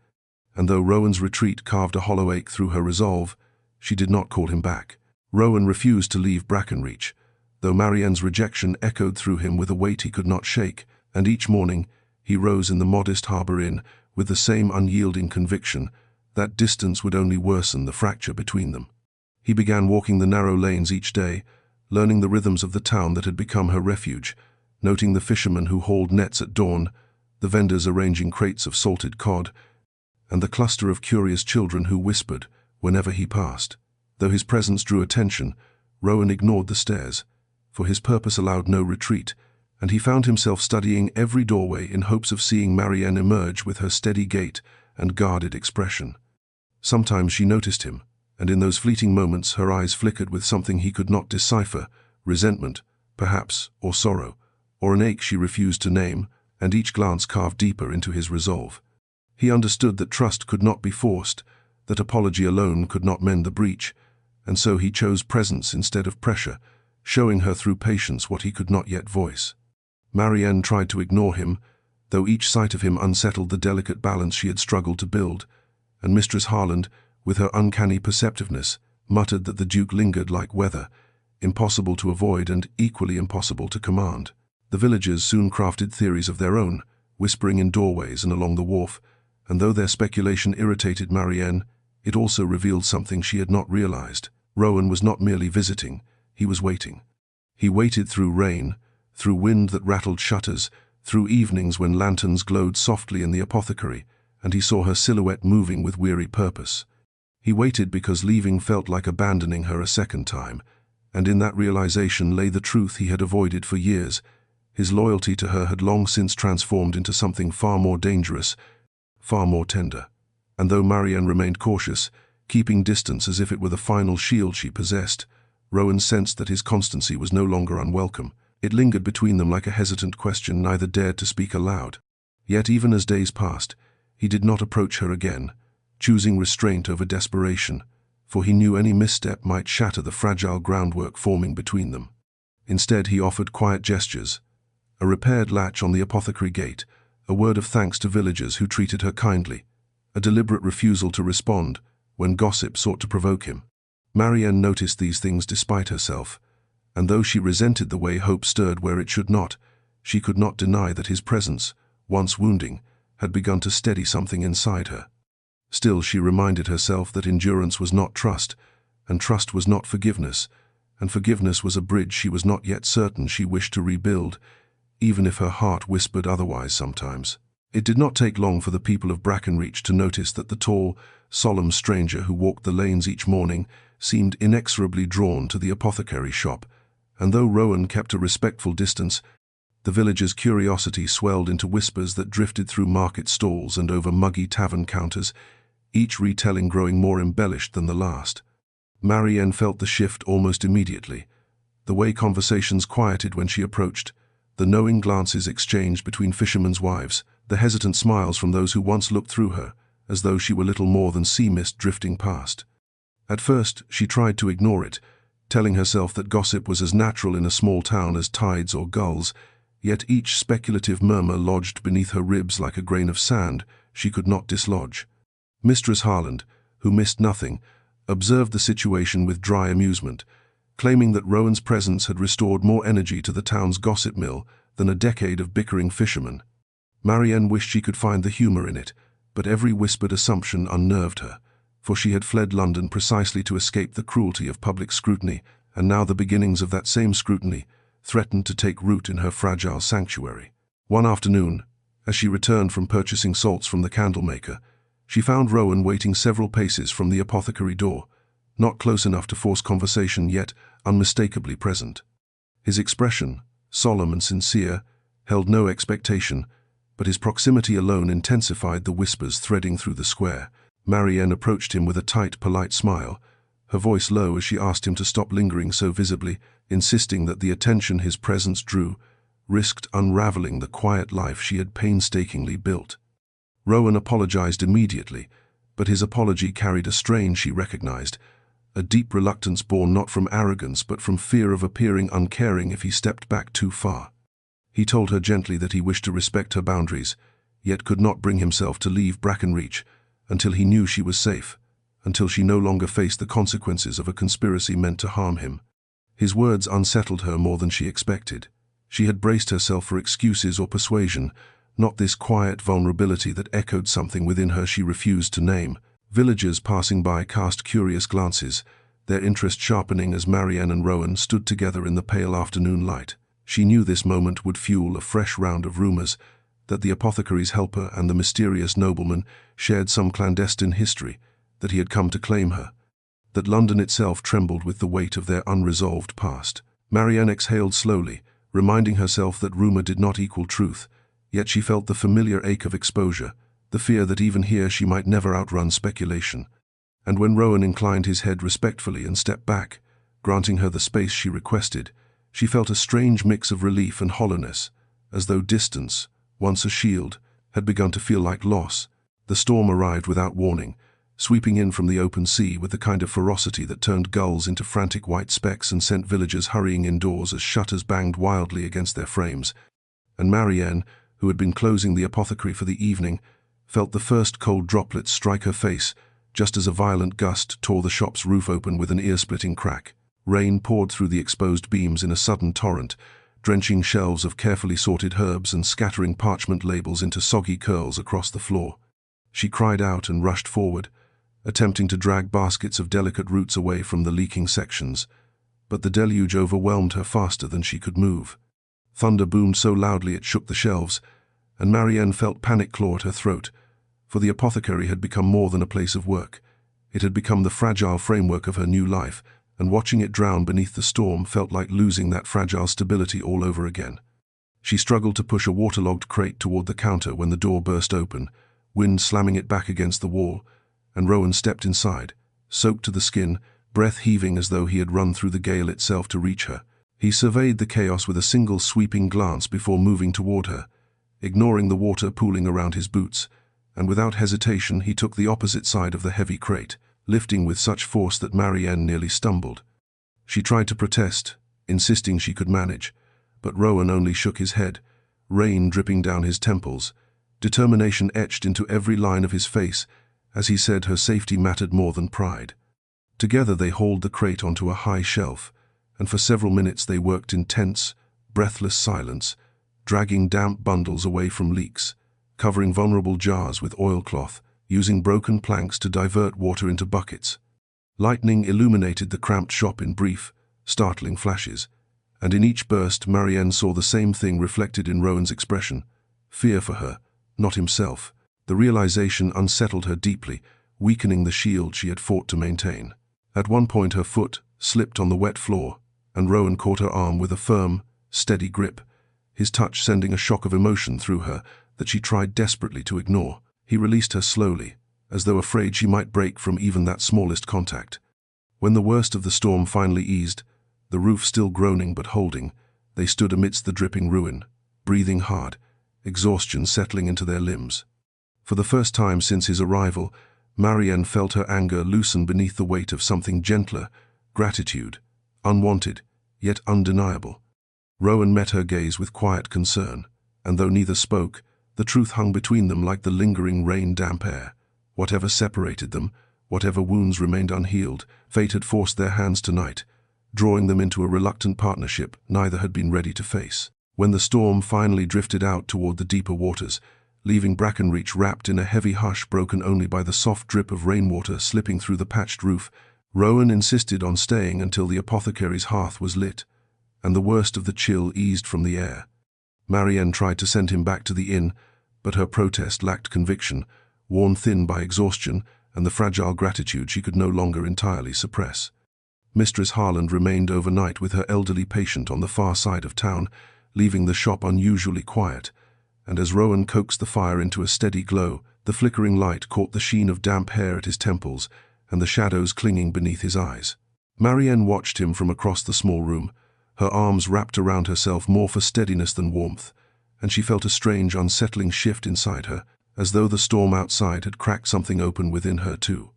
And though Rowan's retreat carved a hollow ache through her resolve, she did not call him back. Rowan refused to leave Brackenreach, though Marienne's rejection echoed through him with a weight he could not shake, and each morning he rose in the modest harbour inn with the same unyielding conviction that distance would only worsen the fracture between them. He began walking the narrow lanes each day, learning the rhythms of the town that had become her refuge, noting the fishermen who hauled nets at dawn, the vendors arranging crates of salted cod, and the cluster of curious children who whispered whenever he passed. Though his presence drew attention, Rowan ignored the stares, for his purpose allowed no retreat, and he found himself studying every doorway in hopes of seeing Marienne emerge with her steady gait and guarded expression. Sometimes she noticed him, and in those fleeting moments her eyes flickered with something he could not decipher, resentment, perhaps, or sorrow, or an ache she refused to name, and each glance carved deeper into his resolve. He understood that trust could not be forced, that apology alone could not mend the breach, and so he chose presence instead of pressure, showing her through patience what he could not yet voice. Marienne tried to ignore him, though each sight of him unsettled the delicate balance she had struggled to build, and Mistress Harland, with her uncanny perceptiveness, muttered that the Duke lingered like weather, impossible to avoid and equally impossible to command. The villagers soon crafted theories of their own, whispering in doorways and along the wharf, and though their speculation irritated Marienne, it also revealed something she had not realized. Rowan was not merely visiting, he was waiting. He waited through rain, through wind that rattled shutters, through evenings when lanterns glowed softly in the apothecary, and he saw her silhouette moving with weary purpose. He waited because leaving felt like abandoning her a second time, and in that realization lay the truth he had avoided for years. His loyalty to her had long since transformed into something far more dangerous, far more tender. And though Marienne remained cautious, keeping distance as if it were the final shield she possessed, Rowan sensed that his constancy was no longer unwelcome. It lingered between them like a hesitant question neither dared to speak aloud. Yet even as days passed, he did not approach her again, choosing restraint over desperation, for he knew any misstep might shatter the fragile groundwork forming between them. Instead he offered quiet gestures, a repaired latch on the apothecary gate, a word of thanks to villagers who treated her kindly, a deliberate refusal to respond when gossip sought to provoke him. Marienne noticed these things despite herself, and though she resented the way hope stirred where it should not, she could not deny that his presence, once wounding, had begun to steady something inside her. Still, she reminded herself that endurance was not trust, and trust was not forgiveness, and forgiveness was a bridge she was not yet certain she wished to rebuild, even if her heart whispered otherwise sometimes. It did not take long for the people of Brackenreach to notice that the tall, solemn stranger who walked the lanes each morning seemed inexorably drawn to the apothecary shop, and though Rowan kept a respectful distance, the villagers' curiosity swelled into whispers that drifted through market stalls and over muggy tavern counters, each retelling growing more embellished than the last. Marienne felt the shift almost immediately. The way conversations quieted when she approached, the knowing glances exchanged between fishermen's wives, the hesitant smiles from those who once looked through her, as though she were little more than sea mist drifting past. At first, she tried to ignore it, telling herself that gossip was as natural in a small town as tides or gulls, yet each speculative murmur lodged beneath her ribs like a grain of sand she could not dislodge. Mistress Harland, who missed nothing, observed the situation with dry amusement, claiming that Rowan's presence had restored more energy to the town's gossip mill than a decade of bickering fishermen. Marienne wished she could find the humor in it, but every whispered assumption unnerved her, for she had fled London precisely to escape the cruelty of public scrutiny, and now the beginnings of that same scrutiny threatened to take root in her fragile sanctuary. One afternoon, as she returned from purchasing salts from the candlemaker, she found Rowan waiting several paces from the apothecary door, not close enough to force conversation yet unmistakably present. His expression, solemn and sincere, held no expectation, but his proximity alone intensified the whispers threading through the square. Marienne approached him with a tight, polite smile, her voice low as she asked him to stop lingering so visibly, insisting that the attention his presence drew risked unraveling the quiet life she had painstakingly built. Rowan apologized immediately, but his apology carried a strain she recognized, a deep reluctance born not from arrogance but from fear of appearing uncaring if he stepped back too far. He told her gently that he wished to respect her boundaries, yet could not bring himself to leave Brackenreach until he knew she was safe, until she no longer faced the consequences of a conspiracy meant to harm him. His words unsettled her more than she expected. She had braced herself for excuses or persuasion, not this quiet vulnerability that echoed something within her she refused to name. Villagers passing by cast curious glances, their interest sharpening as Marienne and Rowan stood together in the pale afternoon light. She knew this moment would fuel a fresh round of rumors, that the apothecary's helper and the mysterious nobleman shared some clandestine history, that he had come to claim her, that London itself trembled with the weight of their unresolved past. Marienne exhaled slowly, reminding herself that rumor did not equal truth, yet she felt the familiar ache of exposure, the fear that even here she might never outrun speculation. And when Rowan inclined his head respectfully and stepped back, granting her the space she requested, She felt a strange mix of relief and hollowness, as though distance, once a shield, had begun to feel like loss. The storm arrived without warning, sweeping in from the open sea with the kind of ferocity that turned gulls into frantic white specks and sent villagers hurrying indoors as shutters banged wildly against their frames. And Marienne, who had been closing the apothecary for the evening, felt the first cold droplets strike her face, just as a violent gust tore the shop's roof open with an ear-splitting crack. Rain poured through the exposed beams in a sudden torrent, drenching shelves of carefully sorted herbs and scattering parchment labels into soggy curls across the floor. She cried out and rushed forward, attempting to drag baskets of delicate roots away from the leaking sections, but the deluge overwhelmed her faster than she could move. Thunder boomed so loudly it shook the shelves, and Marienne felt panic claw at her throat, for the apothecary had become more than a place of work. It had become the fragile framework of her new life, and watching it drown beneath the storm felt like losing that fragile stability all over again. She struggled to push a waterlogged crate toward the counter when the door burst open, wind slamming it back against the wall, and Rowan stepped inside, soaked to the skin, breath heaving as though he had run through the gale itself to reach her. He surveyed the chaos with a single sweeping glance before moving toward her, ignoring the water pooling around his boots, and without hesitation he took the opposite side of the heavy crate, lifting with such force that Marienne nearly stumbled. She tried to protest, insisting she could manage, but Rowan only shook his head, rain dripping down his temples, determination etched into every line of his face as he said her safety mattered more than pride. Together they hauled the crate onto a high shelf, and for several minutes they worked in tense, breathless silence, dragging damp bundles away from leaks, covering vulnerable jars with oilcloth, using broken planks to divert water into buckets. Lightning illuminated the cramped shop in brief, startling flashes, and in each burst Marienne saw the same thing reflected in Rowan's expression: fear for her, not himself. The realization unsettled her deeply, weakening the shield she had fought to maintain. At one point her foot slipped on the wet floor, and Rowan caught her arm with a firm, steady grip, his touch sending a shock of emotion through her that she tried desperately to ignore. He released her slowly, as though afraid she might break from even that smallest contact. When the worst of the storm finally eased, the roof still groaning but holding, they stood amidst the dripping ruin, breathing hard, exhaustion settling into their limbs. For the first time since his arrival, Marienne felt her anger loosen beneath the weight of something gentler, gratitude, unwanted, yet undeniable. Rowan met her gaze with quiet concern, and though neither spoke, the truth hung between them like the lingering rain-damp air. Whatever separated them, whatever wounds remained unhealed, fate had forced their hands tonight, drawing them into a reluctant partnership neither had been ready to face. When the storm finally drifted out toward the deeper waters, leaving Brackenreach wrapped in a heavy hush broken only by the soft drip of rainwater slipping through the patched roof, Rowan insisted on staying until the apothecary's hearth was lit, and the worst of the chill eased from the air. Marienne tried to send him back to the inn, but her protest lacked conviction, worn thin by exhaustion and the fragile gratitude she could no longer entirely suppress. Mistress Harland remained overnight with her elderly patient on the far side of town, leaving the shop unusually quiet, and as Rowan coaxed the fire into a steady glow, the flickering light caught the sheen of damp hair at his temples and the shadows clinging beneath his eyes. Marienne watched him from across the small room, her arms wrapped around herself more for steadiness than warmth, and she felt a strange, unsettling shift inside her, as though the storm outside had cracked something open within her too.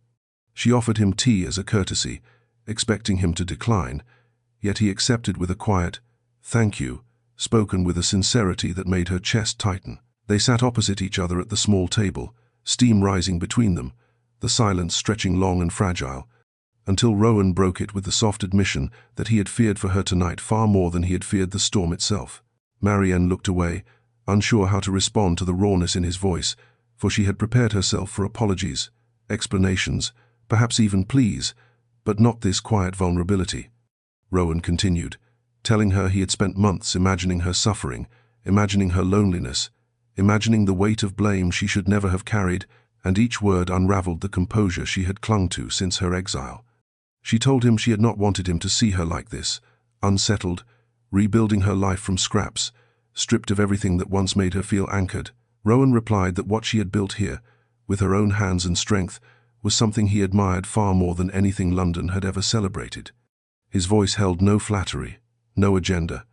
She offered him tea as a courtesy, expecting him to decline, yet he accepted with a quiet, "Thank you," spoken with a sincerity that made her chest tighten. They sat opposite each other at the small table, steam rising between them, the silence stretching long and fragile, until Rowan broke it with the soft admission that he had feared for her tonight far more than he had feared the storm itself. Marienne looked away, unsure how to respond to the rawness in his voice, for she had prepared herself for apologies, explanations, perhaps even pleas, but not this quiet vulnerability. Rowan continued, telling her he had spent months imagining her suffering, imagining her loneliness, imagining the weight of blame she should never have carried, and each word unraveled the composure she had clung to since her exile. She told him she had not wanted him to see her like this, unsettled, rebuilding her life from scraps, stripped of everything that once made her feel anchored. Rowan replied that what she had built here, with her own hands and strength, was something he admired far more than anything London had ever celebrated. His voice held no flattery, No agenda,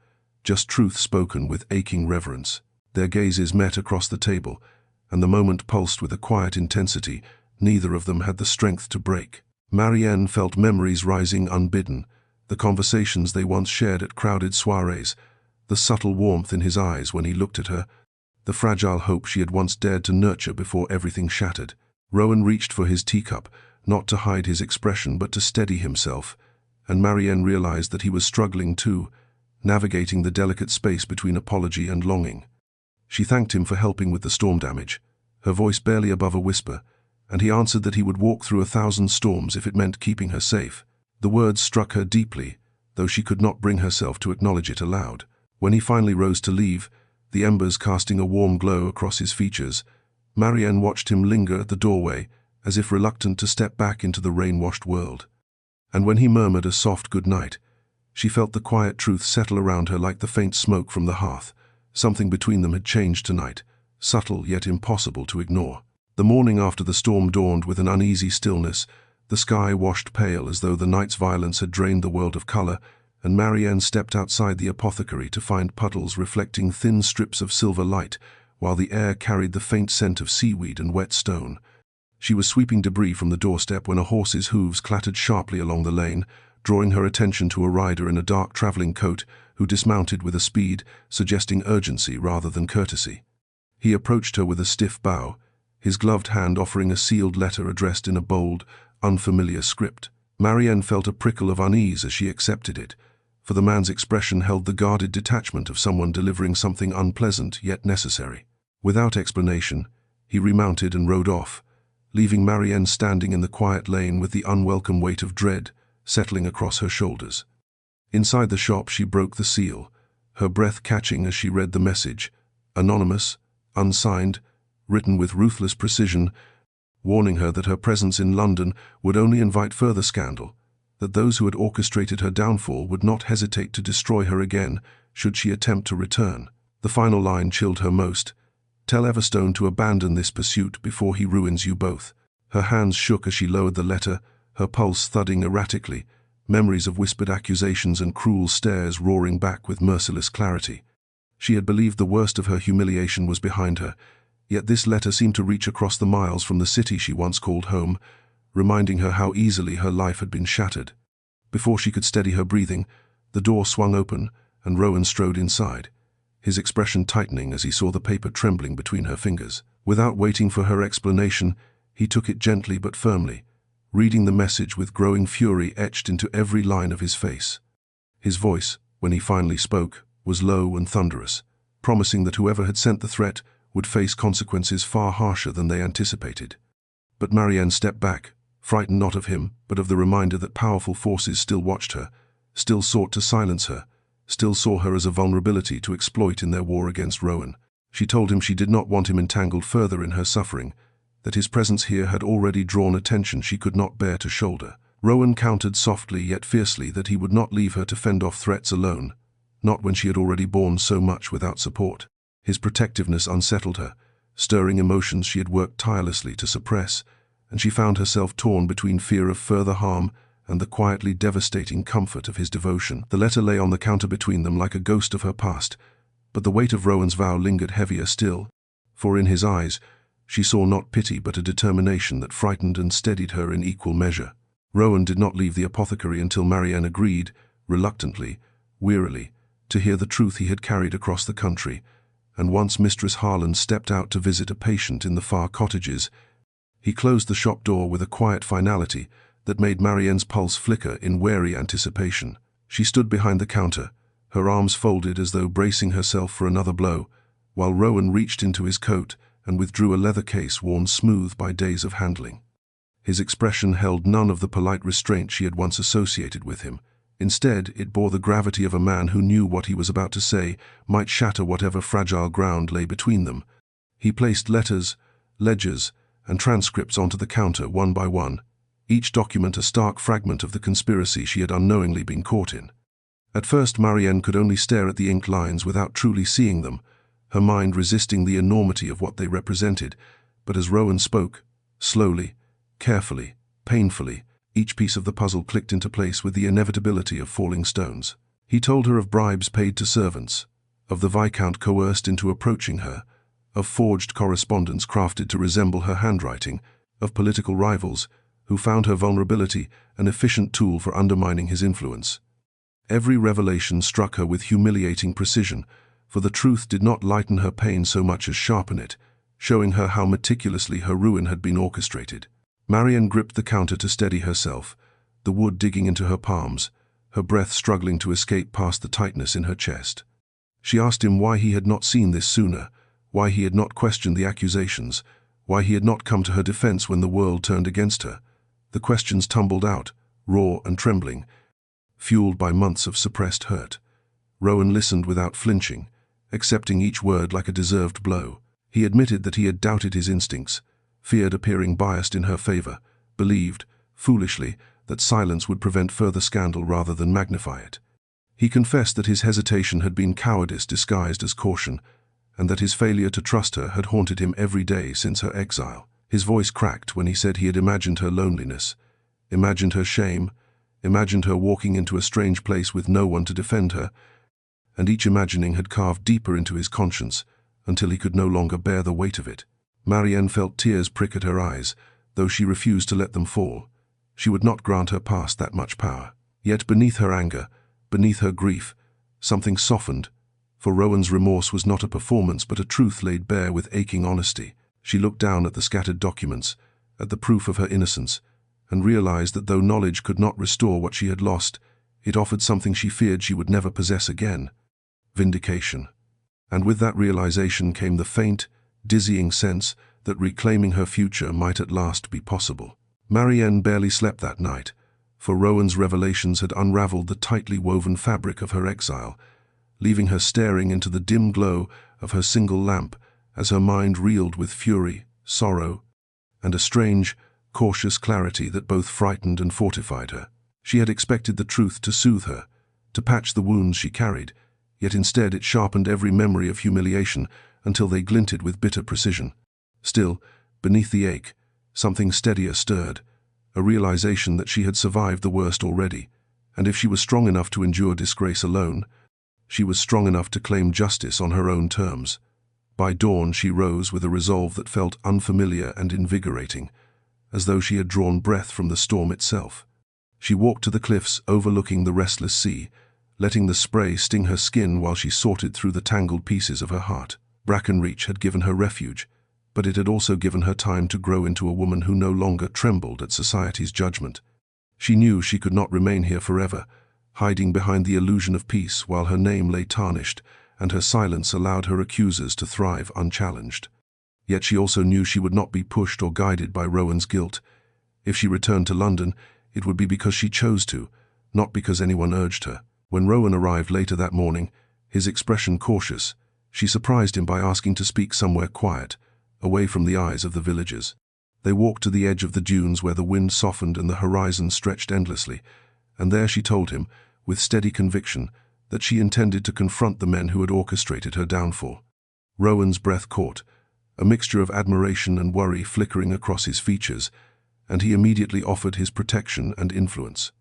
just truth spoken with aching reverence. Their gazes met across the table, and the moment pulsed with a quiet intensity neither of them had the strength to break. Marienne felt memories rising unbidden, the conversations they once shared at crowded soirees, the subtle warmth in his eyes when he looked at her, the fragile hope she had once dared to nurture before everything shattered. Rowan reached for his teacup, not to hide his expression but to steady himself, and Marienne realized that he was struggling too, navigating the delicate space between apology and longing. She thanked him for helping with the storm damage, her voice barely above a whisper, and he answered that he would walk through 1,000 storms if it meant keeping her safe. The words struck her deeply, though she could not bring herself to acknowledge it aloud. When he finally rose to leave, the embers casting a warm glow across his features, Marienne watched him linger at the doorway, as if reluctant to step back into the rain-washed world. And when he murmured a soft good night, she felt the quiet truth settle around her like the faint smoke from the hearth. Something between them had changed tonight, subtle yet impossible to ignore. The morning after the storm dawned with an uneasy stillness, the sky washed pale as though the night's violence had drained the world of color, and Marienne stepped outside the apothecary to find puddles reflecting thin strips of silver light, while the air carried the faint scent of seaweed and wet stone. She was sweeping debris from the doorstep when a horse's hooves clattered sharply along the lane, drawing her attention to a rider in a dark traveling coat who dismounted with a speed suggesting urgency rather than courtesy. He approached her with a stiff bow, his gloved hand offering a sealed letter addressed in a bold, unfamiliar script. Marienne felt a prickle of unease as she accepted it, for the man's expression held the guarded detachment of someone delivering something unpleasant yet necessary. Without explanation, he remounted and rode off, leaving Marienne standing in the quiet lane with the unwelcome weight of dread settling across her shoulders. Inside the shop she broke the seal, her breath catching as she read the message, anonymous, unsigned, written with ruthless precision, warning her that her presence in London would only invite further scandal, that those who had orchestrated her downfall would not hesitate to destroy her again should she attempt to return. The final line chilled her most. Tell Everstone to abandon this pursuit before he ruins you both. Her hands shook as she lowered the letter, her pulse thudding erratically, memories of whispered accusations and cruel stares roaring back with merciless clarity. She had believed the worst of her humiliation was behind her, yet this letter seemed to reach across the miles from the city she once called home, reminding her how easily her life had been shattered. Before she could steady her breathing, the door swung open and Rowan strode inside, his expression tightening as he saw the paper trembling between her fingers. Without waiting for her explanation, he took it gently but firmly, reading the message with growing fury etched into every line of his face. His voice, when he finally spoke, was low and thunderous, promising that whoever had sent the threat would face consequences far harsher than they anticipated. But Marienne stepped back, frightened not of him, but of the reminder that powerful forces still watched her, still sought to silence her, still saw her as a vulnerability to exploit in their war against Rowan. She told him she did not want him entangled further in her suffering, that his presence here had already drawn attention she could not bear to shoulder. Rowan countered softly yet fiercely that he would not leave her to fend off threats alone, not when she had already borne so much without support. His protectiveness unsettled her, stirring emotions she had worked tirelessly to suppress, and she found herself torn between fear of further harm and the quietly devastating comfort of his devotion. The letter lay on the counter between them like a ghost of her past, but the weight of Rowan's vow lingered heavier still, for in his eyes she saw not pity but a determination that frightened and steadied her in equal measure. Rowan did not leave the apothecary until Marienne agreed, reluctantly, wearily, to hear the truth he had carried across the country, and once Mistress Harland stepped out to visit a patient in the far cottages, he closed the shop door with a quiet finality that made Marienne's pulse flicker in wary anticipation. She stood behind the counter, her arms folded as though bracing herself for another blow, while Rowan reached into his coat and withdrew a leather case worn smooth by days of handling. His expression held none of the polite restraint she had once associated with him. Instead, it bore the gravity of a man who knew what he was about to say might shatter whatever fragile ground lay between them. He placed letters, ledgers, and transcripts onto the counter one by one, each document a stark fragment of the conspiracy she had unknowingly been caught in. At first Marienne could only stare at the inked lines without truly seeing them, her mind resisting the enormity of what they represented, but as Rowan spoke, slowly, carefully, painfully, each piece of the puzzle clicked into place with the inevitability of falling stones. He told her of bribes paid to servants, of the Viscount coerced into approaching her, of forged correspondence crafted to resemble her handwriting, of political rivals who found her vulnerability an efficient tool for undermining his influence. Every revelation struck her with humiliating precision, for the truth did not lighten her pain so much as sharpen it, showing her how meticulously her ruin had been orchestrated. Marienne gripped the counter to steady herself, the wood digging into her palms, her breath struggling to escape past the tightness in her chest. She asked him why he had not seen this sooner, why he had not questioned the accusations, why he had not come to her defense when the world turned against her. The questions tumbled out, raw and trembling, fueled by months of suppressed hurt. Rowan listened without flinching, accepting each word like a deserved blow. He admitted that he had doubted his instincts, feared appearing biased in her favor, believed, foolishly, that silence would prevent further scandal rather than magnify it. He confessed that his hesitation had been cowardice disguised as caution, and that his failure to trust her had haunted him every day since her exile. His voice cracked when he said he had imagined her loneliness, imagined her shame, imagined her walking into a strange place with no one to defend her, and each imagining had carved deeper into his conscience until he could no longer bear the weight of it. Marienne felt tears prick at her eyes, though she refused to let them fall. She would not grant her past that much power. Yet beneath her anger, beneath her grief, something softened, for Rowan's remorse was not a performance but a truth laid bare with aching honesty. She looked down at the scattered documents, at the proof of her innocence, and realized that though knowledge could not restore what she had lost, it offered something she feared she would never possess again: vindication. And with that realization came the faint, dizzying sense that reclaiming her future might at last be possible. Marienne barely slept that night, for Rowan's revelations had unraveled the tightly woven fabric of her exile, leaving her staring into the dim glow of her single lamp as her mind reeled with fury, sorrow, and a strange, cautious clarity that both frightened and fortified her. She had expected the truth to soothe her, to patch the wounds she carried, yet instead it sharpened every memory of humiliation until they glinted with bitter precision. Still, beneath the ache, something steadier stirred, a realization that she had survived the worst already, and if she was strong enough to endure disgrace alone, she was strong enough to claim justice on her own terms. By dawn she rose with a resolve that felt unfamiliar and invigorating, as though she had drawn breath from the storm itself. She walked to the cliffs overlooking the restless sea, letting the spray sting her skin while she sorted through the tangled pieces of her heart. Brackenreach had given her refuge, but it had also given her time to grow into a woman who no longer trembled at society's judgment. She knew she could not remain here forever, hiding behind the illusion of peace while her name lay tarnished and her silence allowed her accusers to thrive unchallenged. Yet she also knew she would not be pushed or guided by Rowan's guilt. If she returned to London, it would be because she chose to, not because anyone urged her. When Rowan arrived later that morning, his expression cautious, she surprised him by asking to speak somewhere quiet, away from the eyes of the villagers. They walked to the edge of the dunes where the wind softened and the horizon stretched endlessly, and there she told him, with steady conviction, that she intended to confront the men who had orchestrated her downfall. Rowan's breath caught, a mixture of admiration and worry flickering across his features, and he immediately offered his protection and influence.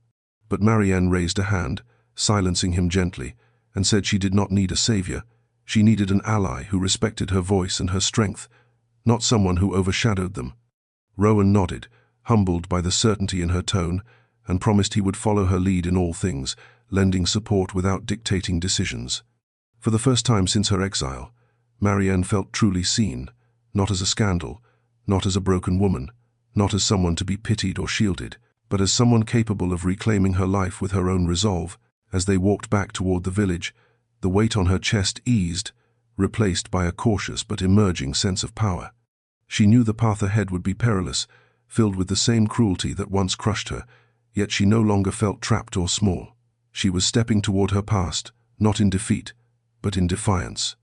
But Marienne raised a hand, silencing him gently, and said she did not need a savior. She needed an ally who respected her voice and her strength, not someone who overshadowed them. Rowan nodded, humbled by the certainty in her tone, and promised he would follow her lead in all things, lending support without dictating decisions. For the first time since her exile, Marienne felt truly seen, not as a scandal, not as a broken woman, not as someone to be pitied or shielded, but as someone capable of reclaiming her life with her own resolve. As they walked back toward the village, the weight on her chest eased, replaced by a cautious but emerging sense of power. She knew the path ahead would be perilous, filled with the same cruelty that once crushed her, yet she no longer felt trapped or small. She was stepping toward her past, not in defeat, but in defiance.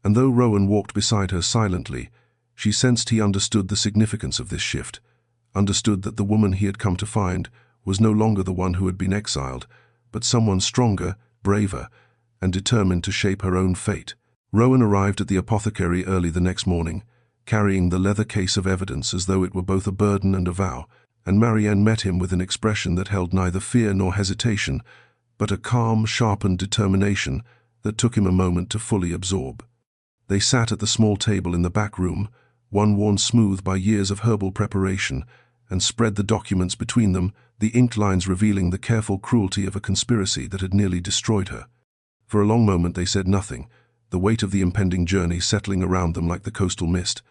And though Rowan walked beside her silently, she sensed he understood the significance of this shift, understood that the woman he had come to find was no longer the one who had been exiled, but someone stronger, braver, and determined to shape her own fate. Rowan arrived at the apothecary early the next morning, carrying the leather case of evidence as though it were both a burden and a vow, and Marienne met him with an expression that held neither fear nor hesitation, but a calm, sharpened determination that took him a moment to fully absorb. They sat at the small table in the back room, one worn smooth by years of herbal preparation, and spread the documents between them, the inked lines revealing the careful cruelty of a conspiracy that had nearly destroyed her. For a long moment they said nothing, the weight of the impending journey settling around them like the coastal mist.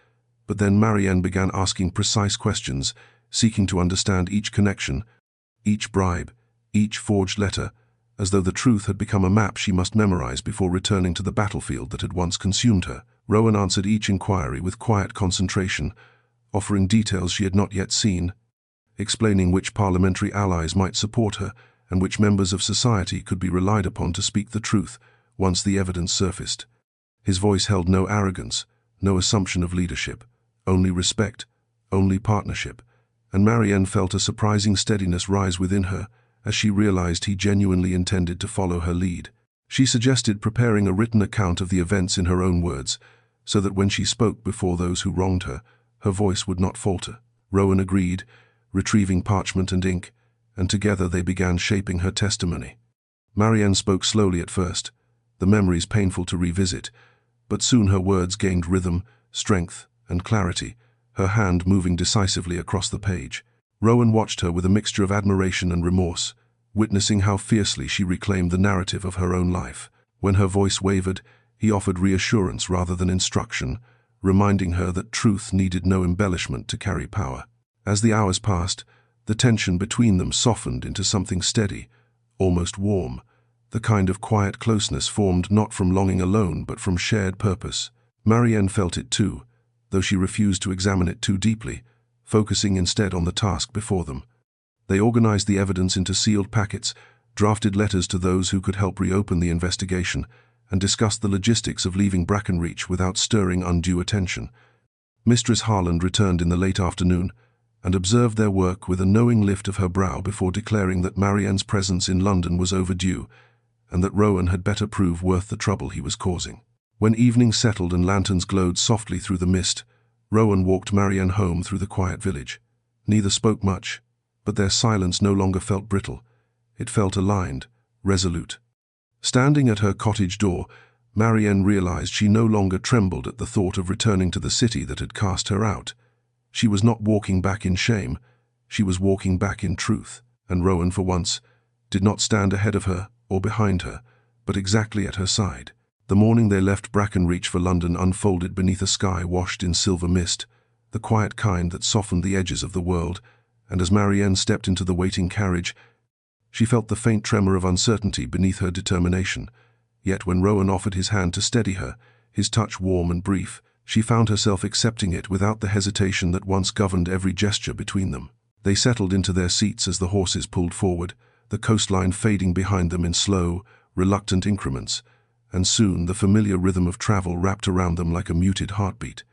But then Marienne began asking precise questions, seeking to understand each connection, each bribe, each forged letter, as though the truth had become a map she must memorize before returning to the battlefield that had once consumed her. Rowan answered each inquiry with quiet concentration, offering details she had not yet seen, explaining which parliamentary allies might support her and which members of society could be relied upon to speak the truth once the evidence surfaced. His voice held no arrogance, no assumption of leadership, only respect, only partnership, and Marienne felt a surprising steadiness rise within her as she realized he genuinely intended to follow her lead. She suggested preparing a written account of the events in her own words, so that when she spoke before those who wronged her, her voice would not falter. Rowan agreed, retrieving parchment and ink, and together they began shaping her testimony. Marienne spoke slowly at first, the memories painful to revisit, but soon her words gained rhythm, strength, and clarity, her hand moving decisively across the page. Rowan watched her with a mixture of admiration and remorse, witnessing how fiercely she reclaimed the narrative of her own life. When her voice wavered, he offered reassurance rather than instruction, reminding her that truth needed no embellishment to carry power. As the hours passed, the tension between them softened into something steady, almost warm, the kind of quiet closeness formed not from longing alone but from shared purpose. Marienne felt it too, though she refused to examine it too deeply, focusing instead on the task before them. They organized the evidence into sealed packets, drafted letters to those who could help reopen the investigation, and discussed the logistics of leaving Brackenreach without stirring undue attention. Mistress Harland returned in the late afternoon and observed their work with a knowing lift of her brow before declaring that Marienne's presence in London was overdue and that Rowan had better prove worth the trouble he was causing. When evening settled and lanterns glowed softly through the mist, Rowan walked Marienne home through the quiet village. Neither spoke much, but their silence no longer felt brittle. It felt aligned, resolute. Standing at her cottage door, Marienne realized she no longer trembled at the thought of returning to the city that had cast her out. She was not walking back in shame, she was walking back in truth, and Rowan, for once, did not stand ahead of her or behind her, but exactly at her side. The morning they left Brackenreach for London unfolded beneath a sky washed in silver mist, the quiet kind that softened the edges of the world, and as Marienne stepped into the waiting carriage, she felt the faint tremor of uncertainty beneath her determination. Yet when Rowan offered his hand to steady her, his touch warm and brief, she found herself accepting it without the hesitation that once governed every gesture between them. They settled into their seats as the horses pulled forward, the coastline fading behind them in slow, reluctant increments, and soon the familiar rhythm of travel wrapped around them like a muted heartbeat.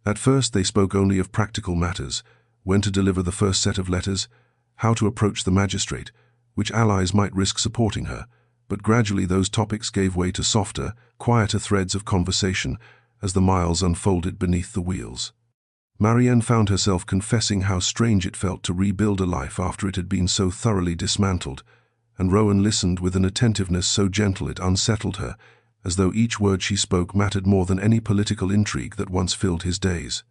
At first they spoke only of practical matters, when to deliver the first set of letters, how to approach the magistrate, which allies might risk supporting her, but gradually those topics gave way to softer, quieter threads of conversation as the miles unfolded beneath the wheels. Marienne found herself confessing how strange it felt to rebuild a life after it had been so thoroughly dismantled, and Rowan listened with an attentiveness so gentle it unsettled her, as though each word she spoke mattered more than any political intrigue that once filled his days.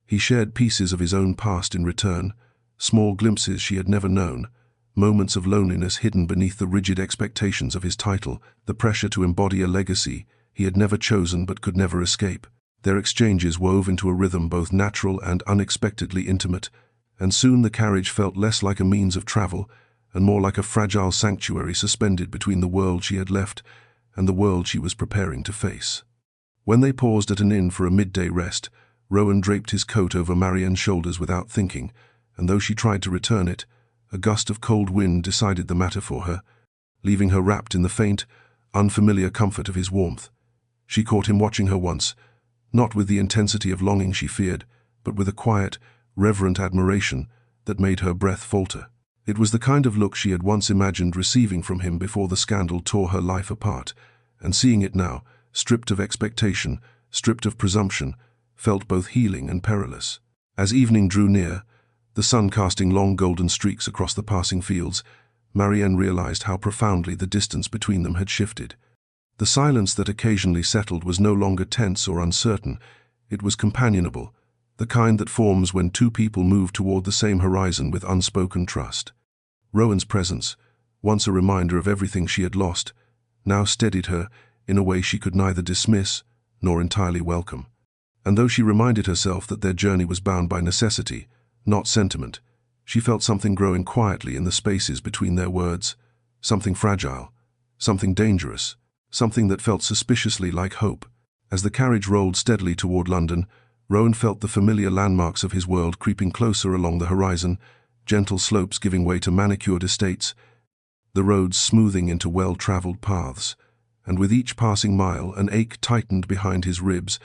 He shared pieces of his own past in return, small glimpses she had never known, moments of loneliness hidden beneath the rigid expectations of his title, the pressure to embody a legacy he had never chosen but could never escape. Their exchanges wove into a rhythm both natural and unexpectedly intimate, and soon the carriage felt less like a means of travel and more like a fragile sanctuary suspended between the world she had left and the world she was preparing to face. When they paused at an inn for a midday rest, Rowan draped his coat over Marienne's shoulders without thinking, and though she tried to return it, a gust of cold wind decided the matter for her, leaving her wrapped in the faint, unfamiliar comfort of his warmth. She caught him watching her once, not with the intensity of longing she feared, but with a quiet, reverent admiration that made her breath falter. It was the kind of look she had once imagined receiving from him before the scandal tore her life apart, and seeing it now, stripped of expectation, stripped of presumption, felt both healing and perilous. As evening drew near, the sun casting long golden streaks across the passing fields, Marienne realized how profoundly the distance between them had shifted. The silence that occasionally settled was no longer tense or uncertain. It was companionable, the kind that forms when two people move toward the same horizon with unspoken trust. Rowan's presence, once a reminder of everything she had lost, now steadied her in a way she could neither dismiss nor entirely welcome. And though she reminded herself that their journey was bound by necessity, not sentiment, she felt something growing quietly in the spaces between their words, something fragile, something dangerous, something that felt suspiciously like hope. As the carriage rolled steadily toward London, Rowan felt the familiar landmarks of his world creeping closer along the horizon, gentle slopes giving way to manicured estates, the roads smoothing into well-traveled paths, and with each passing mile an ache tightened behind his ribs,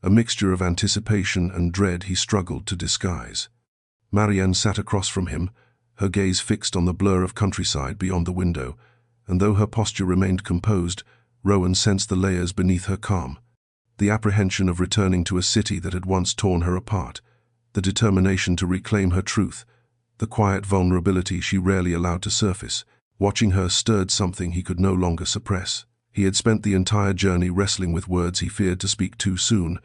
a mixture of anticipation and dread he struggled to disguise. Marienne sat across from him, her gaze fixed on the blur of countryside beyond the window, and though her posture remained composed, Rowan sensed the layers beneath her calm. The apprehension of returning to a city that had once torn her apart, the determination to reclaim her truth, the quiet vulnerability she rarely allowed to surface. Watching her stirred something he could no longer suppress. He had spent the entire journey wrestling with words he feared to speak too soon,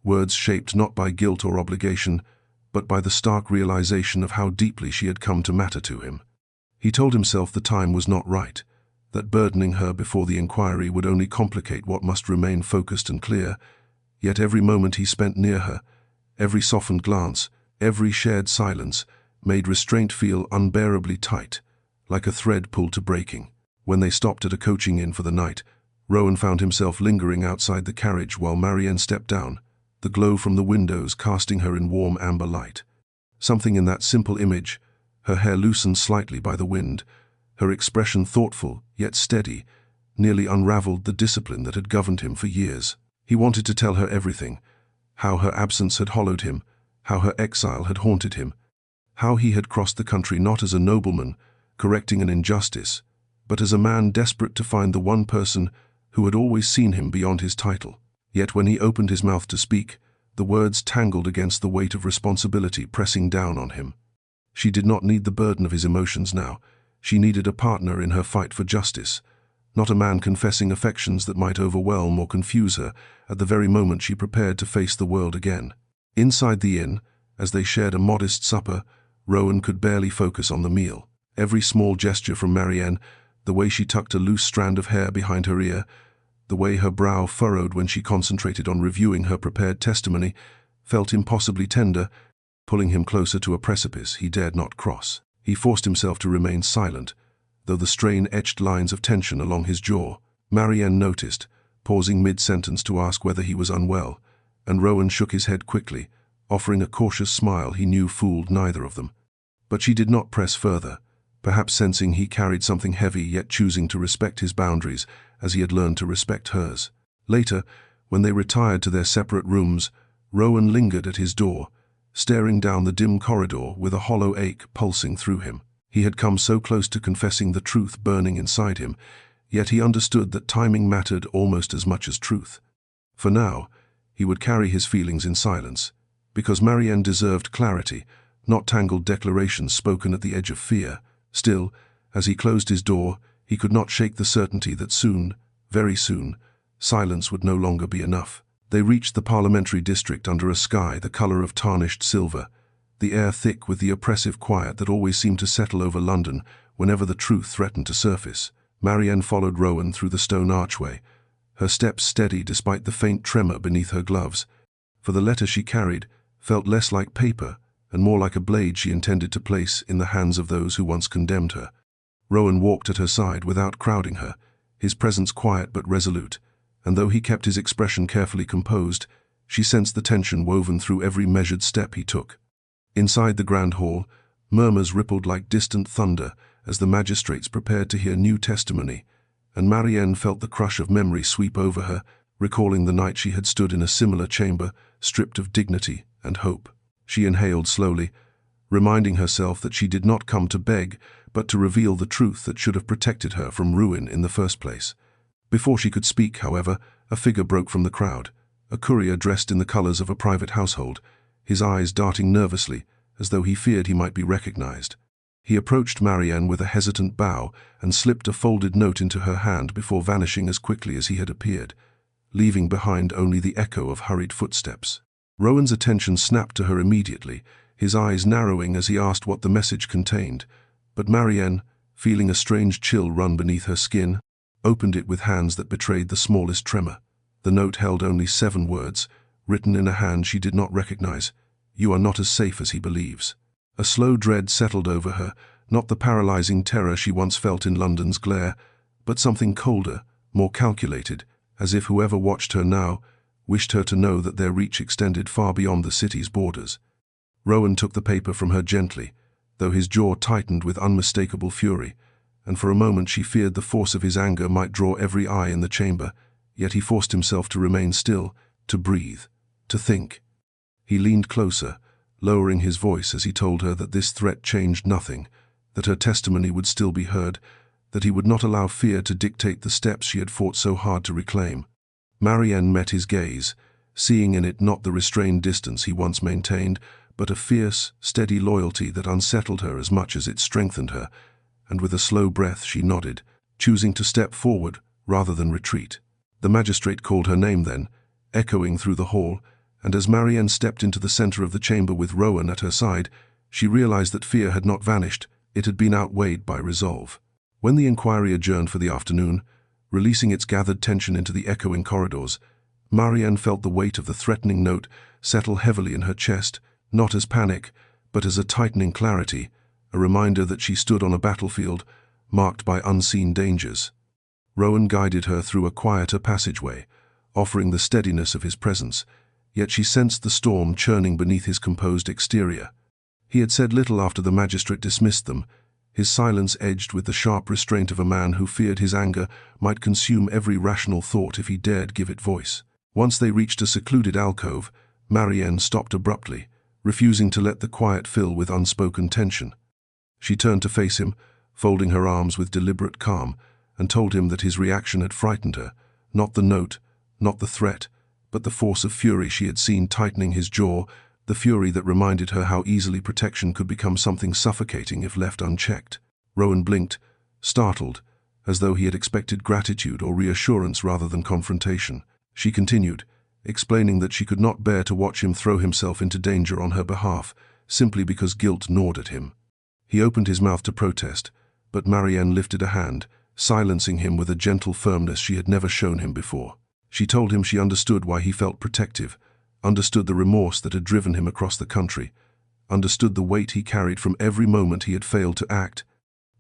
words shaped not by guilt or obligation, but by the stark realization of how deeply she had come to matter to him. He told himself the time was not right, that burdening her before the inquiry would only complicate what must remain focused and clear, yet every moment he spent near her, every softened glance, every shared silence, made restraint feel unbearably tight, like a thread pulled to breaking. When they stopped at a coaching inn for the night, Rowan found himself lingering outside the carriage while Marienne stepped down, the glow from the windows casting her in warm amber light. Something in that simple image, her hair loosened slightly by the wind, her expression thoughtful yet steady, nearly unraveled the discipline that had governed him for years. He wanted to tell her everything, how her absence had hollowed him, how her exile had haunted him, how he had crossed the country not as a nobleman, correcting an injustice, but as a man desperate to find the one person who had always seen him beyond his title. Yet when he opened his mouth to speak, the words tangled against the weight of responsibility pressing down on him. She did not need the burden of his emotions now. She needed a partner in her fight for justice, not a man confessing affections that might overwhelm or confuse her at the very moment she prepared to face the world again. Inside the inn, as they shared a modest supper, Rowan could barely focus on the meal. Every small gesture from Marienne, the way she tucked a loose strand of hair behind her ear, the way her brow furrowed when she concentrated on reviewing her prepared testimony, felt impossibly tender, pulling him closer to a precipice he dared not cross. He forced himself to remain silent, though the strain etched lines of tension along his jaw. Marienne noticed, pausing mid-sentence to ask whether he was unwell, and Rowan shook his head quickly, offering a cautious smile he knew fooled neither of them. But she did not press further, perhaps sensing he carried something heavy yet choosing to respect his boundaries as he had learned to respect hers. Later, when they retired to their separate rooms, Rowan lingered at his door, staring down the dim corridor with a hollow ache pulsing through him. He had come so close to confessing the truth burning inside him, yet he understood that timing mattered almost as much as truth. For now, he would carry his feelings in silence, because Marienne deserved clarity, not tangled declarations spoken at the edge of fear. Still, as he closed his door, he could not shake the certainty that soon, very soon, silence would no longer be enough. They reached the parliamentary district under a sky the color of tarnished silver, the air thick with the oppressive quiet that always seemed to settle over London whenever the truth threatened to surface. Marienne followed Rowan through the stone archway, her steps steady despite the faint tremor beneath her gloves, for the letter she carried felt less like paper and more like a blade she intended to place in the hands of those who once condemned her. Rowan walked at her side without crowding her, his presence quiet but resolute, and though he kept his expression carefully composed, she sensed the tension woven through every measured step he took. Inside the grand hall, murmurs rippled like distant thunder as the magistrates prepared to hear new testimony, and Marienne felt the crush of memory sweep over her, recalling the night she had stood in a similar chamber, stripped of dignity and hope. She inhaled slowly, reminding herself that she did not come to beg, but to reveal the truth that should have protected her from ruin in the first place. Before she could speak, however, a figure broke from the crowd, a courier dressed in the colors of a private household, his eyes darting nervously, as though he feared he might be recognized. He approached Marienne with a hesitant bow and slipped a folded note into her hand before vanishing as quickly as he had appeared, leaving behind only the echo of hurried footsteps. Rowan's attention snapped to her immediately, his eyes narrowing as he asked what the message contained. But Marienne, feeling a strange chill run beneath her skin, opened it with hands that betrayed the smallest tremor. The note held only 7 words, written in a hand she did not recognize. "You are not as safe as he believes." A slow dread settled over her, not the paralyzing terror she once felt in London's glare, but something colder, more calculated, as if whoever watched her now wished her to know that their reach extended far beyond the city's borders. Rowan took the paper from her gently, though his jaw tightened with unmistakable fury, and for a moment she feared the force of his anger might draw every eye in the chamber, yet he forced himself to remain still, to breathe, to think. He leaned closer, lowering his voice as he told her that this threat changed nothing, that her testimony would still be heard, that he would not allow fear to dictate the steps she had fought so hard to reclaim. Marienne met his gaze, seeing in it not the restrained distance he once maintained, but a fierce, steady loyalty that unsettled her as much as it strengthened her, and with a slow breath she nodded, choosing to step forward rather than retreat. The magistrate called her name then, echoing through the hall, and as Marienne stepped into the center of the chamber with Rowan at her side, she realized that fear had not vanished, it had been outweighed by resolve. When the inquiry adjourned for the afternoon, releasing its gathered tension into the echoing corridors, Marienne felt the weight of the threatening note settle heavily in her chest, not as panic, but as a tightening clarity, a reminder that she stood on a battlefield marked by unseen dangers. Rowan guided her through a quieter passageway, offering the steadiness of his presence, yet she sensed the storm churning beneath his composed exterior. He had said little after the magistrate dismissed them, his silence edged with the sharp restraint of a man who feared his anger might consume every rational thought if he dared give it voice. Once they reached a secluded alcove, Marienne stopped abruptly, refusing to let the quiet fill with unspoken tension. She turned to face him, folding her arms with deliberate calm, and told him that his reaction had frightened her, not the note, not the threat, but the force of fury she had seen tightening his jaw, the fury that reminded her how easily protection could become something suffocating if left unchecked. Rowan blinked, startled, as though he had expected gratitude or reassurance rather than confrontation. She continued, explaining that she could not bear to watch him throw himself into danger on her behalf, simply because guilt gnawed at him. He opened his mouth to protest, but Marienne lifted a hand, silencing him with a gentle firmness she had never shown him before. She told him she understood why he felt protective, understood the remorse that had driven him across the country, understood the weight he carried from every moment he had failed to act.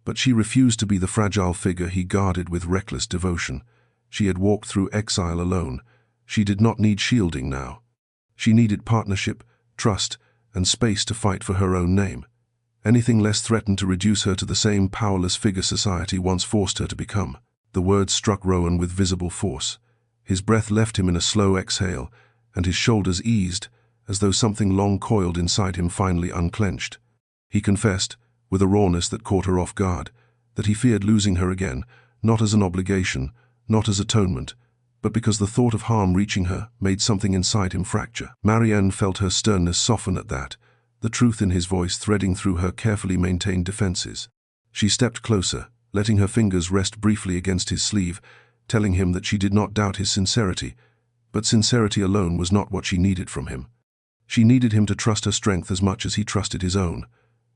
But she refused to be the fragile figure he guarded with reckless devotion. She had walked through exile alone. She did not need shielding now. She needed partnership, trust, and space to fight for her own name. Anything less threatened to reduce her to the same powerless figure society once forced her to become. The words struck Rowan with visible force. His breath left him in a slow exhale, and his shoulders eased, as though something long coiled inside him finally unclenched. He confessed, with a rawness that caught her off guard, that he feared losing her again, not as an obligation, not as atonement, but because the thought of harm reaching her made something inside him fracture. Marienne felt her sternness soften at that, the truth in his voice threading through her carefully maintained defenses. She stepped closer, letting her fingers rest briefly against his sleeve, telling him that she did not doubt his sincerity, but sincerity alone was not what she needed from him. She needed him to trust her strength as much as he trusted his own.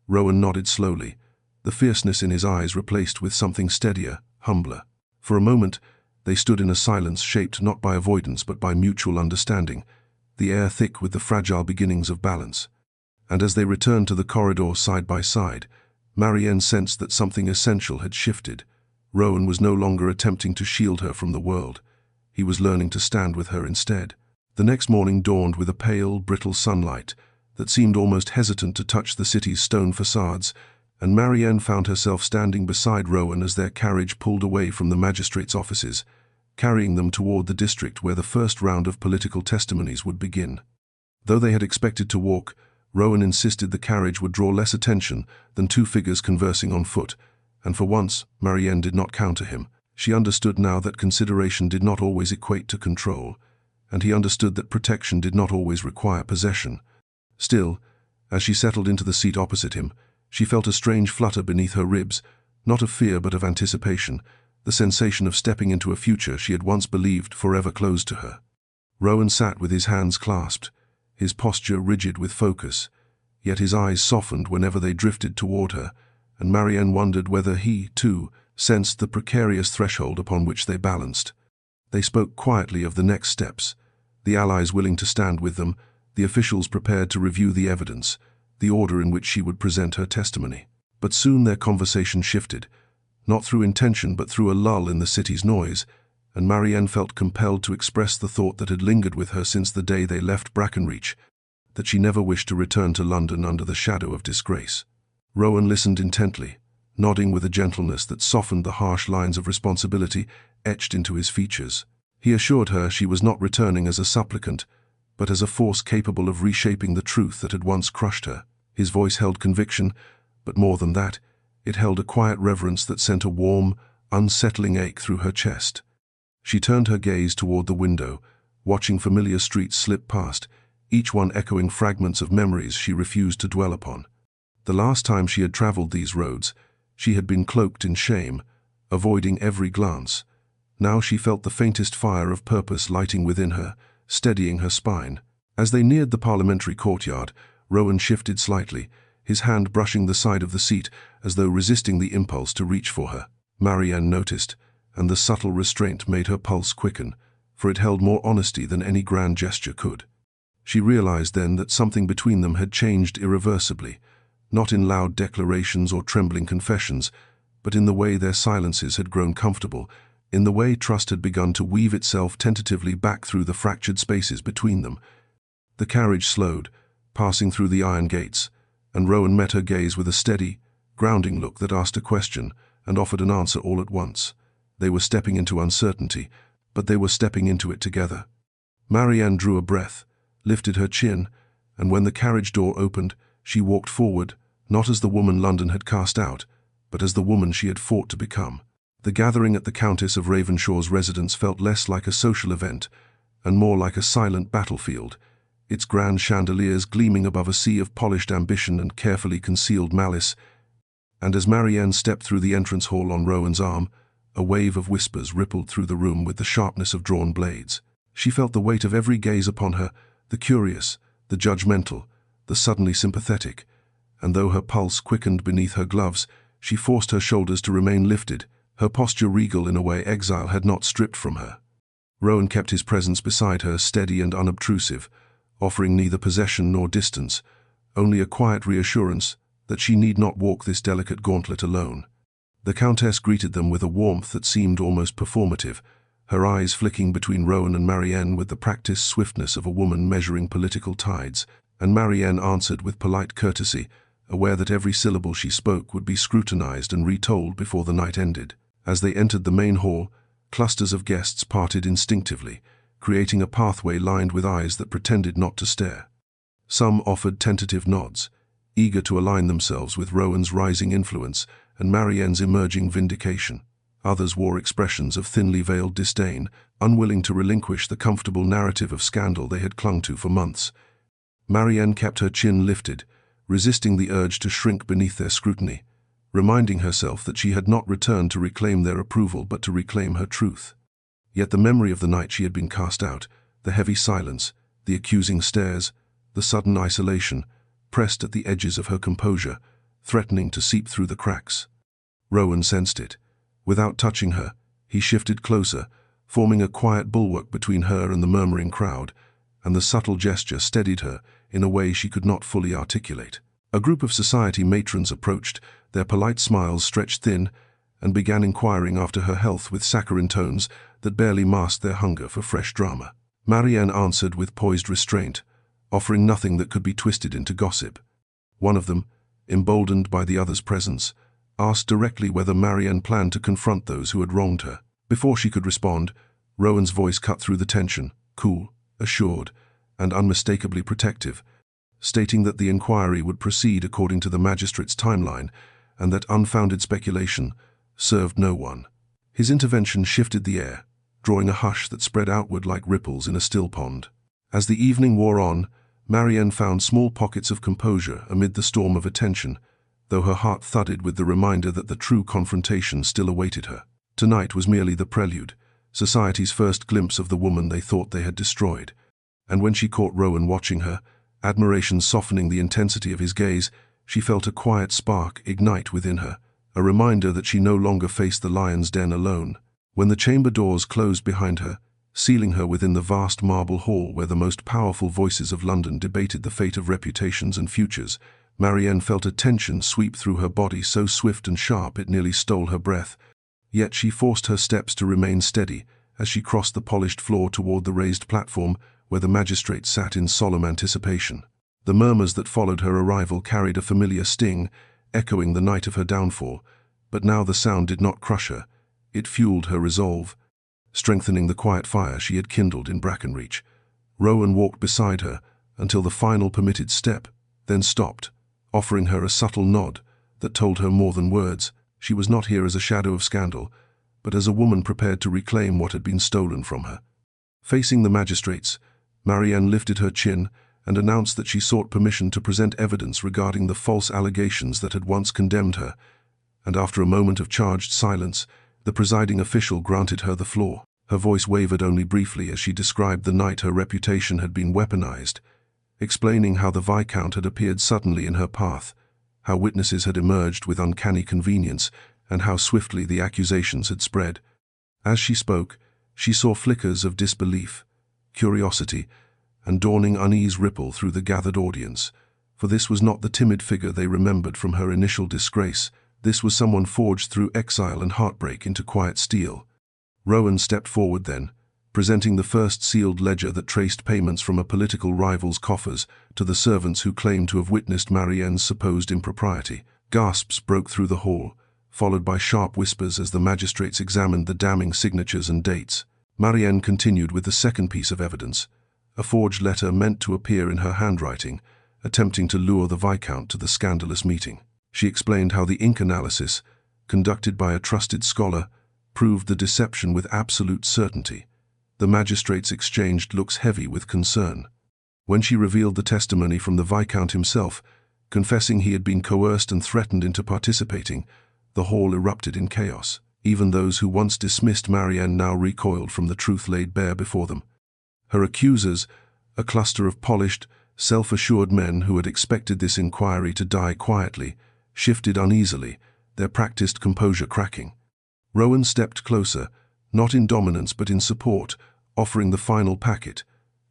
Rowan nodded slowly, the fierceness in his eyes replaced with something steadier, humbler. For a moment, they stood in a silence shaped not by avoidance but by mutual understanding, the air thick with the fragile beginnings of balance. And as they returned to the corridor side by side, Marienne sensed that something essential had shifted. Rowan was no longer attempting to shield her from the world. He was learning to stand with her instead. The next morning dawned with a pale, brittle sunlight that seemed almost hesitant to touch the city's stone facades, and Marienne found herself standing beside Rowan as their carriage pulled away from the magistrate's offices, carrying them toward the district where the first round of political testimonies would begin. Though they had expected to walk, Rowan insisted the carriage would draw less attention than 2 figures conversing on foot, and for once, Marienne did not counter him. She understood now that consideration did not always equate to control, and he understood that protection did not always require possession. Still, as she settled into the seat opposite him, She felt a strange flutter beneath her ribs, not of fear but of anticipation, the sensation of stepping into a future she had once believed forever closed to her. Rowan sat with his hands clasped, his posture rigid with focus, yet his eyes softened whenever they drifted toward her, and Marienne wondered whether he, too, sensed the precarious threshold upon which they balanced. They spoke quietly of the next steps, the allies willing to stand with them, the officials prepared to review the evidence, the order in which she would present her testimony. But soon their conversation shifted, not through intention but through a lull in the city's noise, and Marienne felt compelled to express the thought that had lingered with her since the day they left Brackenreach, that she never wished to return to London under the shadow of disgrace. Rowan listened intently, nodding with a gentleness that softened the harsh lines of responsibility etched into his features. He assured her she was not returning as a supplicant, but as a force capable of reshaping the truth that had once crushed her. His voice held conviction, but more than that, it held a quiet reverence that sent a warm, unsettling ache through her chest. She turned her gaze toward the window, watching familiar streets slip past, each one echoing fragments of memories she refused to dwell upon. The last time she had traveled these roads, she had been cloaked in shame, avoiding every glance. Now she felt the faintest fire of purpose lighting within her, steadying her spine. As they neared the parliamentary courtyard, Rowan shifted slightly, his hand brushing the side of the seat as though resisting the impulse to reach for her. Marienne noticed, and the subtle restraint made her pulse quicken, for it held more honesty than any grand gesture could. She realized then that something between them had changed irreversibly, not in loud declarations or trembling confessions, but in the way their silences had grown comfortable, in the way trust had begun to weave itself tentatively back through the fractured spaces between them. The carriage slowed, passing through the iron gates, and Rowan met her gaze with a steady, grounding look that asked a question and offered an answer all at once. They were stepping into uncertainty, but they were stepping into it together. Marienne drew a breath, lifted her chin, and when the carriage door opened, she walked forward, not as the woman London had cast out, but as the woman she had fought to become. The gathering at the Countess of Ravenshaw's residence felt less like a social event, and more like a silent battlefield, its grand chandeliers gleaming above a sea of polished ambition and carefully concealed malice. And as Marienne stepped through the entrance hall on Rowan's arm, a wave of whispers rippled through the room with the sharpness of drawn blades. She felt the weight of every gaze upon her, the curious, the judgmental, the suddenly sympathetic, and though her pulse quickened beneath her gloves, she forced her shoulders to remain lifted, her posture regal in a way exile had not stripped from her. Rowan kept his presence beside her, steady and unobtrusive, offering neither possession nor distance, only a quiet reassurance that she need not walk this delicate gauntlet alone. The Countess greeted them with a warmth that seemed almost performative, her eyes flicking between Rowan and Marienne with the practiced swiftness of a woman measuring political tides, and Marienne answered with polite courtesy, aware that every syllable she spoke would be scrutinized and retold before the night ended. As they entered the main hall, clusters of guests parted instinctively, creating a pathway lined with eyes that pretended not to stare. Some offered tentative nods, eager to align themselves with Rowan's rising influence and Marienne's emerging vindication. Others wore expressions of thinly veiled disdain, unwilling to relinquish the comfortable narrative of scandal they had clung to for months. Marienne kept her chin lifted, resisting the urge to shrink beneath their scrutiny, reminding herself that she had not returned to reclaim their approval but to reclaim her truth. Yet the memory of the night she had been cast out, the heavy silence, the accusing stares, the sudden isolation, pressed at the edges of her composure, threatening to seep through the cracks. Rowan sensed it. Without touching her, he shifted closer, forming a quiet bulwark between her and the murmuring crowd, and the subtle gesture steadied her in a way she could not fully articulate. A group of society matrons approached, their polite smiles stretched thin, and began inquiring after her health with saccharine tones that barely masked their hunger for fresh drama. Marienne answered with poised restraint, offering nothing that could be twisted into gossip. One of them, emboldened by the other's presence, asked directly whether Marienne planned to confront those who had wronged her. Before she could respond, Rowan's voice cut through the tension, cool, assured, and unmistakably protective, stating that the inquiry would proceed according to the magistrate's timeline and that unfounded speculation served no one. His intervention shifted the air, drawing a hush that spread outward like ripples in a still pond. As the evening wore on, Marienne found small pockets of composure amid the storm of attention, though her heart thudded with the reminder that the true confrontation still awaited her. Tonight was merely the prelude, society's first glimpse of the woman they thought they had destroyed. And when she caught Rowan watching her, admiration softening the intensity of his gaze, she felt a quiet spark ignite within her, a reminder that she no longer faced the lion's den alone. When the chamber doors closed behind her, sealing her within the vast marble hall where the most powerful voices of London debated the fate of reputations and futures, Marienne felt a tension sweep through her body so swift and sharp it nearly stole her breath. Yet she forced her steps to remain steady as she crossed the polished floor toward the raised platform where the magistrate sat in solemn anticipation. The murmurs that followed her arrival carried a familiar sting, echoing the night of her downfall, but now the sound did not crush her. It fueled her resolve, strengthening the quiet fire she had kindled in Brackenreach. Rowan walked beside her until the final permitted step, then stopped, offering her a subtle nod that told her more than words. She was not here as a shadow of scandal, but as a woman prepared to reclaim what had been stolen from her. Facing the magistrates, Marienne lifted her chin and announced that she sought permission to present evidence regarding the false allegations that had once condemned her, and after a moment of charged silence, the presiding official granted her the floor. Her voice wavered only briefly as she described the night her reputation had been weaponized, explaining how the Viscount had appeared suddenly in her path, how witnesses had emerged with uncanny convenience, and how swiftly the accusations had spread. As she spoke, she saw flickers of disbelief, curiosity, and dawning unease ripple through the gathered audience, for this was not the timid figure they remembered from her initial disgrace. This was someone forged through exile and heartbreak into quiet steel. Rowan stepped forward then, presenting the first sealed ledger that traced payments from a political rival's coffers to the servants who claimed to have witnessed Marienne's supposed impropriety. Gasps broke through the hall, followed by sharp whispers as the magistrates examined the damning signatures and dates. Marienne continued with the second piece of evidence, a forged letter meant to appear in her handwriting, attempting to lure the Viscount to the scandalous meeting. She explained how the ink analysis, conducted by a trusted scholar, proved the deception with absolute certainty. The magistrates exchanged looks heavy with concern. When she revealed the testimony from the Viscount himself, confessing he had been coerced and threatened into participating, the hall erupted in chaos. Even those who once dismissed Marienne now recoiled from the truth laid bare before them. Her accusers, a cluster of polished, self-assured men who had expected this inquiry to die quietly, shifted uneasily, their practiced composure cracking. Rowan stepped closer, not in dominance but in support, offering the final packet,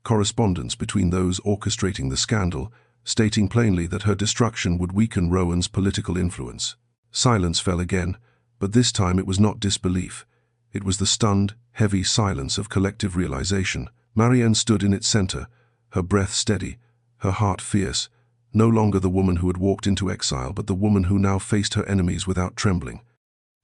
correspondence between those orchestrating the scandal, stating plainly that her destruction would weaken Rowan's political influence. Silence fell again, but this time it was not disbelief. It was the stunned, heavy silence of collective realization. Marienne stood in its center, her breath steady, her heart fierce, no longer the woman who had walked into exile, but the woman who now faced her enemies without trembling.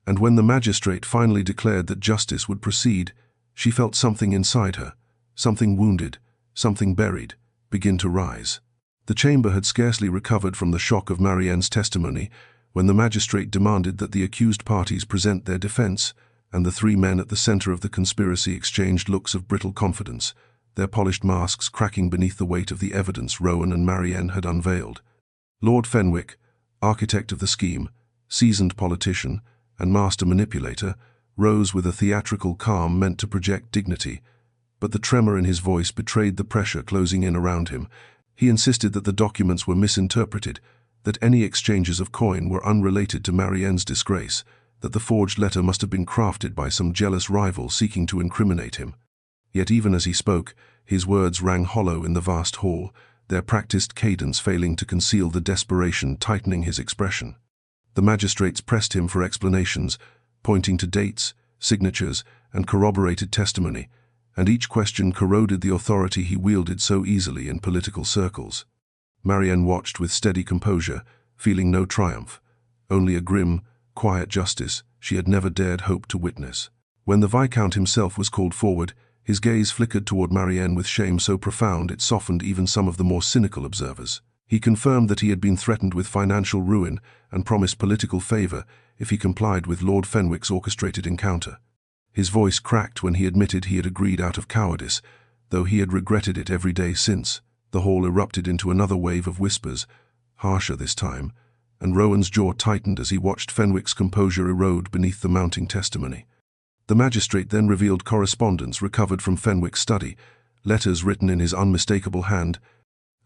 And when the magistrate finally declared that justice would proceed, she felt something inside her, something wounded, something buried, begin to rise. The chamber had scarcely recovered from the shock of Marienne's testimony when the magistrate demanded that the accused parties present their defense, and the three men at the center of the conspiracy exchanged looks of brittle confidence, their polished masks cracking beneath the weight of the evidence Rowan and Marienne had unveiled. Lord Fenwick, architect of the scheme, seasoned politician, and master manipulator, rose with a theatrical calm meant to project dignity, but the tremor in his voice betrayed the pressure closing in around him. He insisted that the documents were misinterpreted, that any exchanges of coin were unrelated to Marienne's disgrace, that the forged letter must have been crafted by some jealous rival seeking to incriminate him. Yet even as he spoke, his words rang hollow in the vast hall, their practiced cadence failing to conceal the desperation tightening his expression. The magistrates pressed him for explanations, pointing to dates, signatures, and corroborated testimony, and each question corroded the authority he wielded so easily in political circles. Marienne watched with steady composure, feeling no triumph, only a grim, quiet justice she had never dared hope to witness. When the Viscount himself was called forward, his gaze flickered toward Marienne with shame so profound it softened even some of the more cynical observers. He confirmed that he had been threatened with financial ruin and promised political favor if he complied with Lord Fenwick's orchestrated encounter. His voice cracked when he admitted he had agreed out of cowardice, though he had regretted it every day since. The hall erupted into another wave of whispers, harsher this time, and Rowan's jaw tightened as he watched Fenwick's composure erode beneath the mounting testimony. The magistrate then revealed correspondence recovered from Fenwick's study, letters written in his unmistakable hand,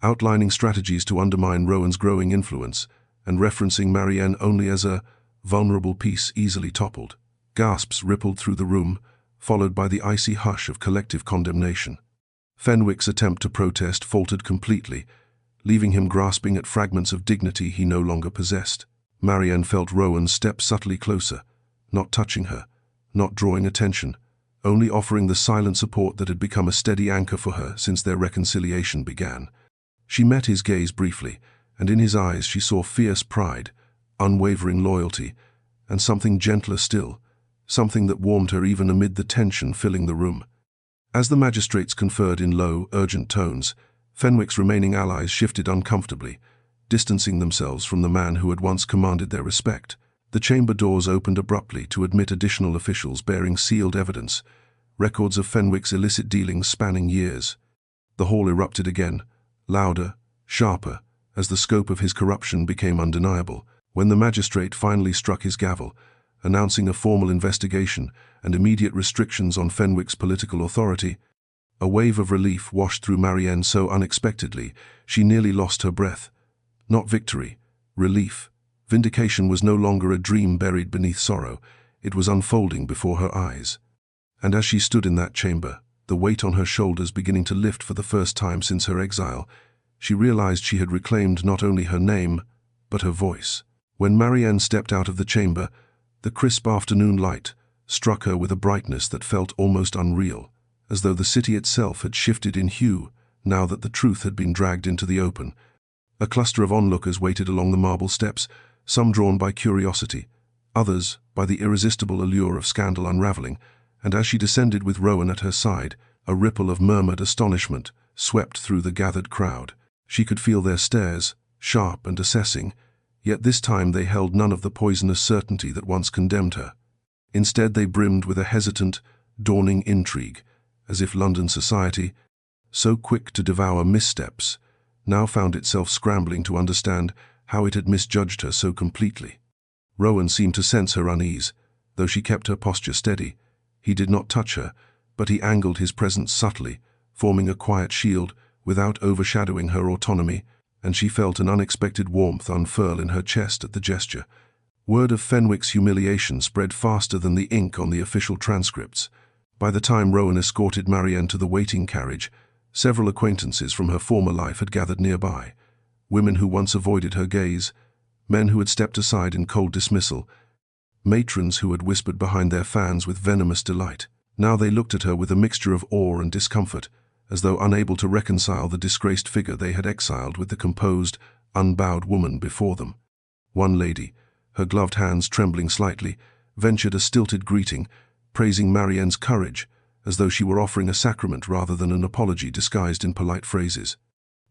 outlining strategies to undermine Rowan's growing influence, and referencing Marienne only as a vulnerable piece easily toppled. Gasps rippled through the room, followed by the icy hush of collective condemnation. Fenwick's attempt to protest faltered completely, leaving him grasping at fragments of dignity he no longer possessed. Marienne felt Rowan step subtly closer, not touching her, not drawing attention, only offering the silent support that had become a steady anchor for her since their reconciliation began. She met his gaze briefly, and in his eyes she saw fierce pride, unwavering loyalty, and something gentler still, something that warmed her even amid the tension filling the room. As the magistrates conferred in low, urgent tones, Fenwick's remaining allies shifted uncomfortably, distancing themselves from the man who had once commanded their respect. The chamber doors opened abruptly to admit additional officials bearing sealed evidence, records of Fenwick's illicit dealings spanning years. The hall erupted again, louder, sharper, as the scope of his corruption became undeniable. When the magistrate finally struck his gavel, announcing a formal investigation and immediate restrictions on Fenwick's political authority, a wave of relief washed through Marienne so unexpectedly she nearly lost her breath. Not victory, relief. Vindication was no longer a dream buried beneath sorrow, it was unfolding before her eyes. And as she stood in that chamber, the weight on her shoulders beginning to lift for the first time since her exile, she realized she had reclaimed not only her name, but her voice. When Marienne stepped out of the chamber, the crisp afternoon light struck her with a brightness that felt almost unreal, as though the city itself had shifted in hue now that the truth had been dragged into the open. A cluster of onlookers waited along the marble steps, some drawn by curiosity, others by the irresistible allure of scandal unraveling, and as she descended with Rowan at her side, a ripple of murmured astonishment swept through the gathered crowd. She could feel their stares, sharp and assessing, yet this time they held none of the poisonous certainty that once condemned her. Instead they brimmed with a hesitant, dawning intrigue, as if London society, so quick to devour missteps, now found itself scrambling to understand how it had misjudged her so completely. Rowan seemed to sense her unease, though she kept her posture steady. He did not touch her, but he angled his presence subtly, forming a quiet shield without overshadowing her autonomy, and she felt an unexpected warmth unfurl in her chest at the gesture. Word of Fenwick's humiliation spread faster than the ink on the official transcripts. By the time Rowan escorted Marienne to the waiting carriage, several acquaintances from her former life had gathered nearby. Women who once avoided her gaze, men who had stepped aside in cold dismissal, matrons who had whispered behind their fans with venomous delight. Now they looked at her with a mixture of awe and discomfort, as though unable to reconcile the disgraced figure they had exiled with the composed, unbowed woman before them. One lady, her gloved hands trembling slightly, ventured a stilted greeting, praising Marienne's courage, as though she were offering a sacrament rather than an apology disguised in polite phrases.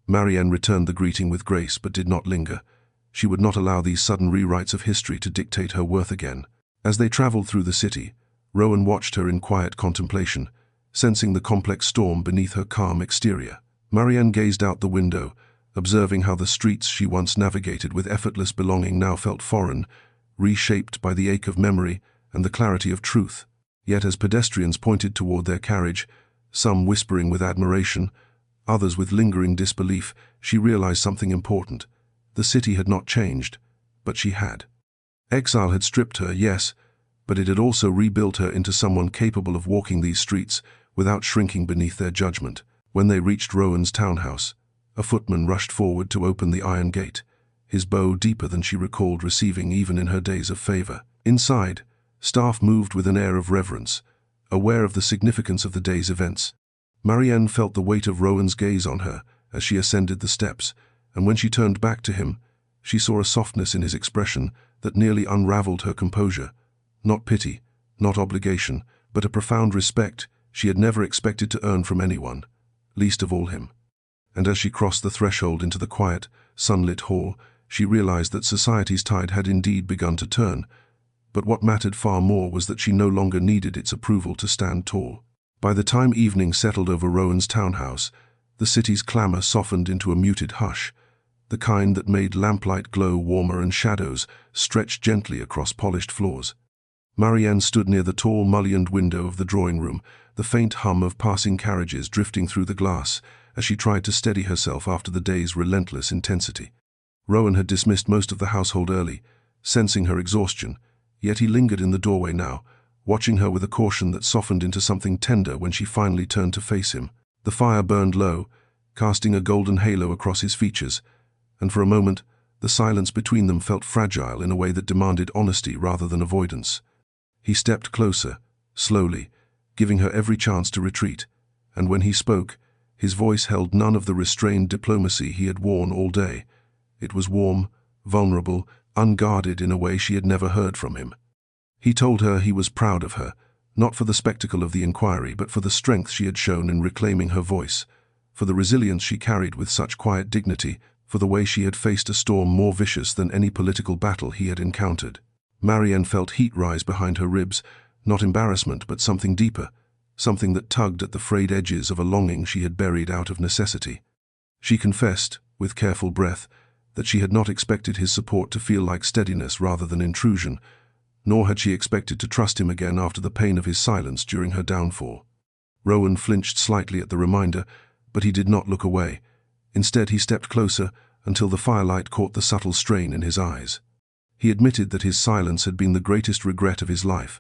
Marienne returned the greeting with grace but did not linger. She would not allow these sudden rewrites of history to dictate her worth again. As they traveled through the city, Rowan watched her in quiet contemplation, sensing the complex storm beneath her calm exterior. Marienne gazed out the window, observing how the streets she once navigated with effortless belonging now felt foreign, reshaped by the ache of memory and the clarity of truth. Yet as pedestrians pointed toward their carriage, some whispering with admiration, others with lingering disbelief, she realized something important. The city had not changed, but she had. Exile had stripped her, yes, but it had also rebuilt her into someone capable of walking these streets without shrinking beneath their judgment. When they reached Rowan's townhouse, a footman rushed forward to open the iron gate, his bow deeper than she recalled receiving even in her days of favor. Inside, staff moved with an air of reverence, aware of the significance of the day's events. Marienne felt the weight of Rowan's gaze on her as she ascended the steps, and when she turned back to him, she saw a softness in his expression that nearly unraveled her composure. Not pity, not obligation, but a profound respect she had never expected to earn from anyone, least of all him. And as she crossed the threshold into the quiet, sunlit hall, she realized that society's tide had indeed begun to turn, but what mattered far more was that she no longer needed its approval to stand tall. By the time evening settled over Rowan's townhouse, the city's clamor softened into a muted hush. the kind that made lamplight glow warmer and shadows stretched gently across polished floors. Marienne stood near the tall, mullioned window of the drawing room, the faint hum of passing carriages drifting through the glass as she tried to steady herself after the day's relentless intensity. Rowan had dismissed most of the household early, sensing her exhaustion, yet he lingered in the doorway now, watching her with a caution that softened into something tender when she finally turned to face him. The fire burned low, casting a golden halo across his features, and for a moment, the silence between them felt fragile in a way that demanded honesty rather than avoidance. He stepped closer, slowly, giving her every chance to retreat, and when he spoke, his voice held none of the restrained diplomacy he had worn all day. It was warm, vulnerable, unguarded in a way she had never heard from him. He told her he was proud of her, not for the spectacle of the inquiry, but for the strength she had shown in reclaiming her voice, for the resilience she carried with such quiet dignity, for the way she had faced a storm more vicious than any political battle he had encountered. Marienne felt heat rise behind her ribs, not embarrassment but something deeper, something that tugged at the frayed edges of a longing she had buried out of necessity. She confessed, with careful breath, that she had not expected his support to feel like steadiness rather than intrusion, nor had she expected to trust him again after the pain of his silence during her downfall. Rowan flinched slightly at the reminder, but he did not look away. Instead, he stepped closer until the firelight caught the subtle strain in his eyes. He admitted that his silence had been the greatest regret of his life,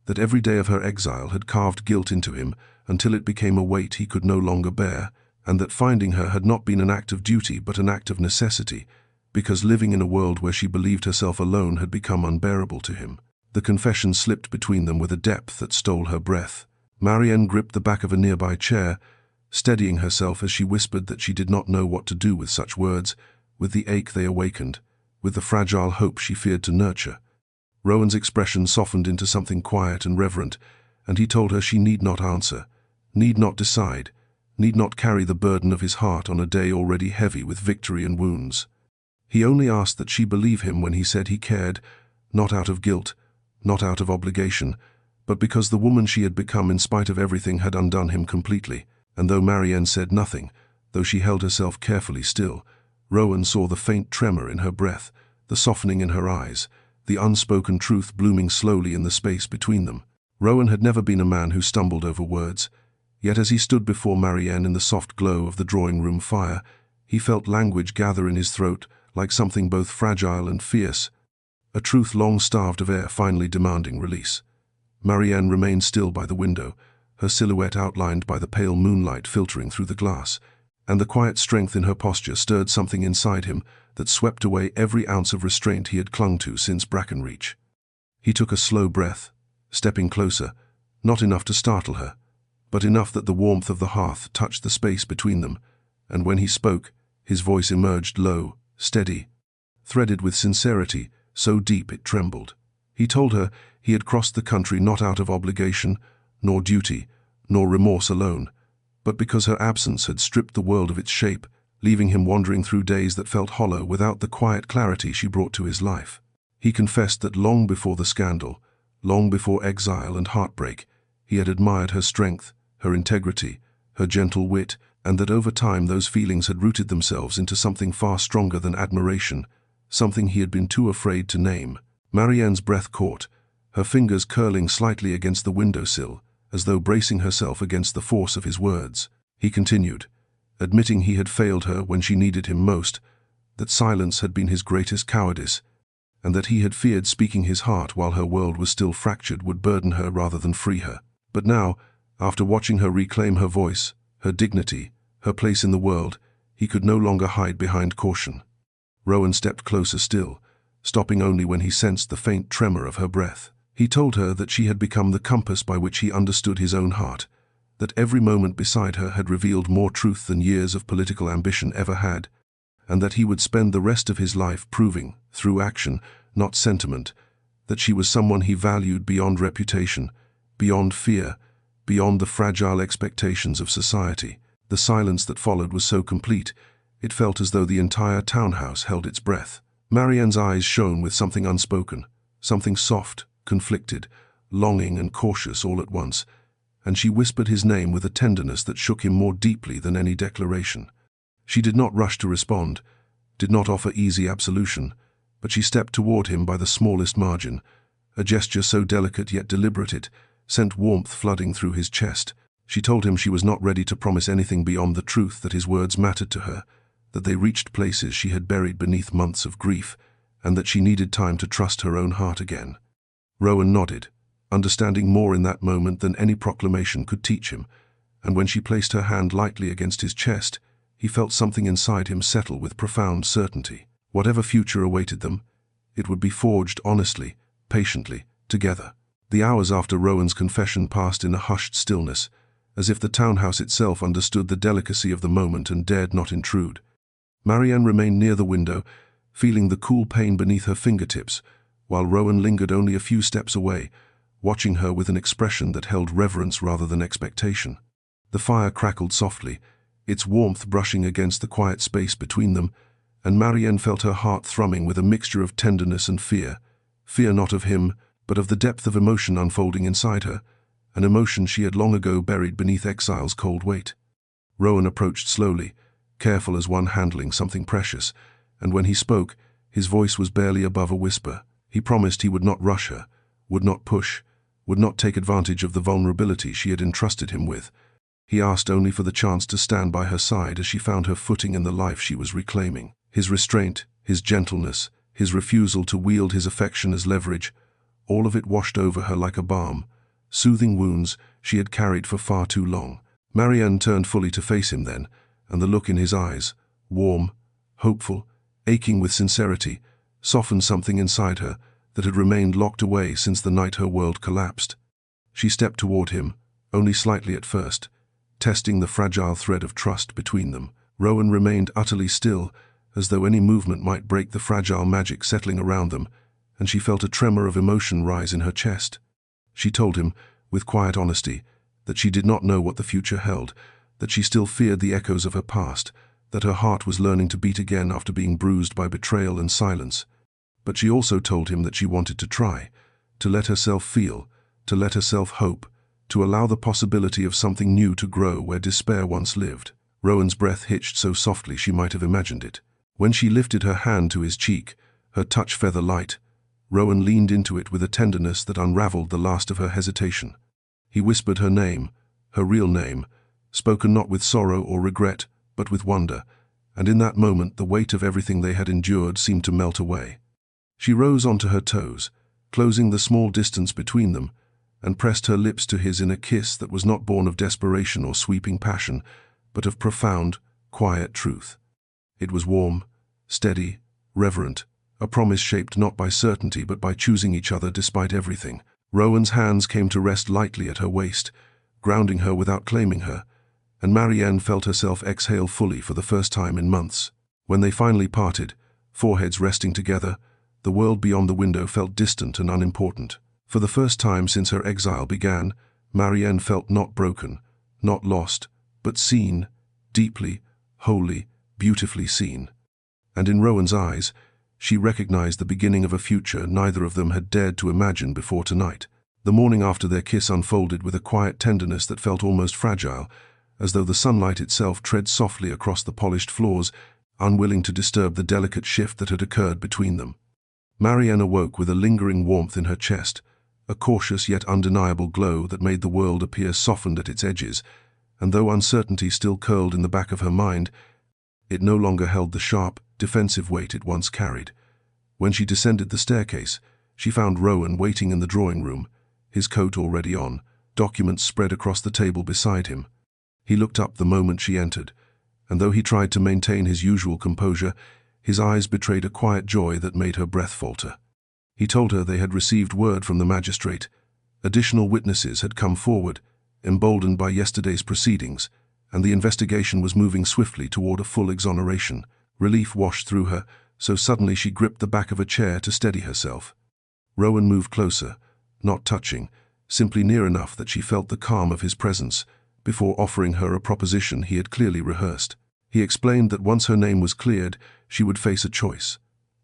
that every day of her exile had carved guilt into him until it became a weight he could no longer bear, and that finding her had not been an act of duty but an act of necessity, because living in a world where she believed herself alone had become unbearable to him. The confession slipped between them with a depth that stole her breath. Marienne gripped the back of a nearby chair, steadying herself as she whispered that she did not know what to do with such words, with the ache they awakened, with the fragile hope she feared to nurture. Rowan's expression softened into something quiet and reverent, and he told her she need not answer, need not decide, need not carry the burden of his heart on a day already heavy with victory and wounds. He only asked that she believe him when he said he cared, not out of guilt, not out of obligation, but because the woman she had become in spite of everything had undone him completely. And though Marienne said nothing, though she held herself carefully still, Rowan saw the faint tremor in her breath, the softening in her eyes, the unspoken truth blooming slowly in the space between them. Rowan had never been a man who stumbled over words, yet as he stood before Marienne in the soft glow of the drawing-room fire, he felt language gather in his throat like something both fragile and fierce, a truth long starved of air finally demanding release. Marienne remained still by the window, her silhouette outlined by the pale moonlight filtering through the glass, and the quiet strength in her posture stirred something inside him that swept away every ounce of restraint he had clung to since Brackenreach. He took a slow breath, stepping closer, not enough to startle her, but enough that the warmth of the hearth touched the space between them, and when he spoke, his voice emerged low, steady, threaded with sincerity, so deep it trembled. He told her he had crossed the country not out of obligation, nor duty, nor remorse alone, but because her absence had stripped the world of its shape, leaving him wandering through days that felt hollow without the quiet clarity she brought to his life. He confessed that long before the scandal, long before exile and heartbreak, he had admired her strength, her integrity, her gentle wit, and that over time those feelings had rooted themselves into something far stronger than admiration, something he had been too afraid to name. Marienne's breath caught, her fingers curling slightly against the windowsill, as though bracing herself against the force of his words. He continued, admitting he had failed her when she needed him most, that silence had been his greatest cowardice, and that he had feared speaking his heart while her world was still fractured would burden her rather than free her. But now, after watching her reclaim her voice, her dignity, her place in the world, he could no longer hide behind caution. Rowan stepped closer still, stopping only when he sensed the faint tremor of her breath. He told her that she had become the compass by which he understood his own heart, that every moment beside her had revealed more truth than years of political ambition ever had, and that he would spend the rest of his life proving, through action, not sentiment, that she was someone he valued beyond reputation, beyond fear, beyond the fragile expectations of society. The silence that followed was so complete, it felt as though the entire townhouse held its breath. Marienne's eyes shone with something unspoken, something soft, conflicted, longing and cautious all at once, and she whispered his name with a tenderness that shook him more deeply than any declaration. She did not rush to respond, did not offer easy absolution, but she stepped toward him by the smallest margin. A gesture so delicate yet deliberate it sent warmth flooding through his chest. She told him she was not ready to promise anything beyond the truth that his words mattered to her, that they reached places she had buried beneath months of grief, and that she needed time to trust her own heart again. Rowan nodded, understanding more in that moment than any proclamation could teach him, and when she placed her hand lightly against his chest, he felt something inside him settle with profound certainty. Whatever future awaited them, it would be forged honestly, patiently, together. The hours after Rowan's confession passed in a hushed stillness, as if the townhouse itself understood the delicacy of the moment and dared not intrude. Marienne remained near the window, feeling the cool pain beneath her fingertips, while Rowan lingered only a few steps away, watching her with an expression that held reverence rather than expectation. The fire crackled softly, its warmth brushing against the quiet space between them, and Marienne felt her heart thrumming with a mixture of tenderness and fear. Fear not of him, but of the depth of emotion unfolding inside her, an emotion she had long ago buried beneath exile's cold weight. Rowan approached slowly, careful as one handling something precious, and when he spoke, his voice was barely above a whisper. He promised he would not rush her, would not push, would not take advantage of the vulnerability she had entrusted him with. He asked only for the chance to stand by her side as she found her footing in the life she was reclaiming. His restraint, his gentleness, his refusal to wield his affection as leverage, all of it washed over her like a balm, soothing wounds she had carried for far too long. Marienne turned fully to face him then, and the look in his eyes, warm, hopeful, aching with sincerity, softened something inside her that had remained locked away since the night her world collapsed. She stepped toward him, only slightly at first, testing the fragile thread of trust between them. Rowan remained utterly still, as though any movement might break the fragile magic settling around them, and she felt a tremor of emotion rise in her chest. She told him, with quiet honesty, that she did not know what the future held, that she still feared the echoes of her past, that her heart was learning to beat again after being bruised by betrayal and silence. But she also told him that she wanted to try, to let herself feel, to let herself hope, to allow the possibility of something new to grow where despair once lived. Rowan's breath hitched so softly she might have imagined it. When she lifted her hand to his cheek, her touch feather light, Rowan leaned into it with a tenderness that unraveled the last of her hesitation. He whispered her name, her real name, spoken not with sorrow or regret, but with wonder, and in that moment the weight of everything they had endured seemed to melt away. She rose onto her toes, closing the small distance between them, and pressed her lips to his in a kiss that was not born of desperation or sweeping passion, but of profound, quiet truth. It was warm, steady, reverent, a promise shaped not by certainty but by choosing each other despite everything. Rowan's hands came to rest lightly at her waist, grounding her without claiming her, and Marienne felt herself exhale fully for the first time in months. When they finally parted, foreheads resting together, the world beyond the window felt distant and unimportant. For the first time since her exile began, Marienne felt not broken, not lost, but seen, deeply, wholly, beautifully seen. And in Rowan's eyes, she recognized the beginning of a future neither of them had dared to imagine before tonight. The morning after their kiss unfolded with a quiet tenderness that felt almost fragile, as though the sunlight itself tread softly across the polished floors, unwilling to disturb the delicate shift that had occurred between them. Marienne awoke with a lingering warmth in her chest, a cautious yet undeniable glow that made the world appear softened at its edges, and though uncertainty still curled in the back of her mind, it no longer held the sharp, defensive weight it once carried. When she descended the staircase, she found Rowan waiting in the drawing room, his coat already on, documents spread across the table beside him. He looked up the moment she entered, and though he tried to maintain his usual composure, his eyes betrayed a quiet joy that made her breath falter. He told her they had received word from the magistrate. Additional witnesses had come forward, emboldened by yesterday's proceedings, and the investigation was moving swiftly toward a full exoneration. Relief washed through her, so suddenly she gripped the back of a chair to steady herself. Rowan moved closer, not touching, simply near enough that she felt the calm of his presence, before offering her a proposition he had clearly rehearsed. He explained that once her name was cleared, she would face a choice: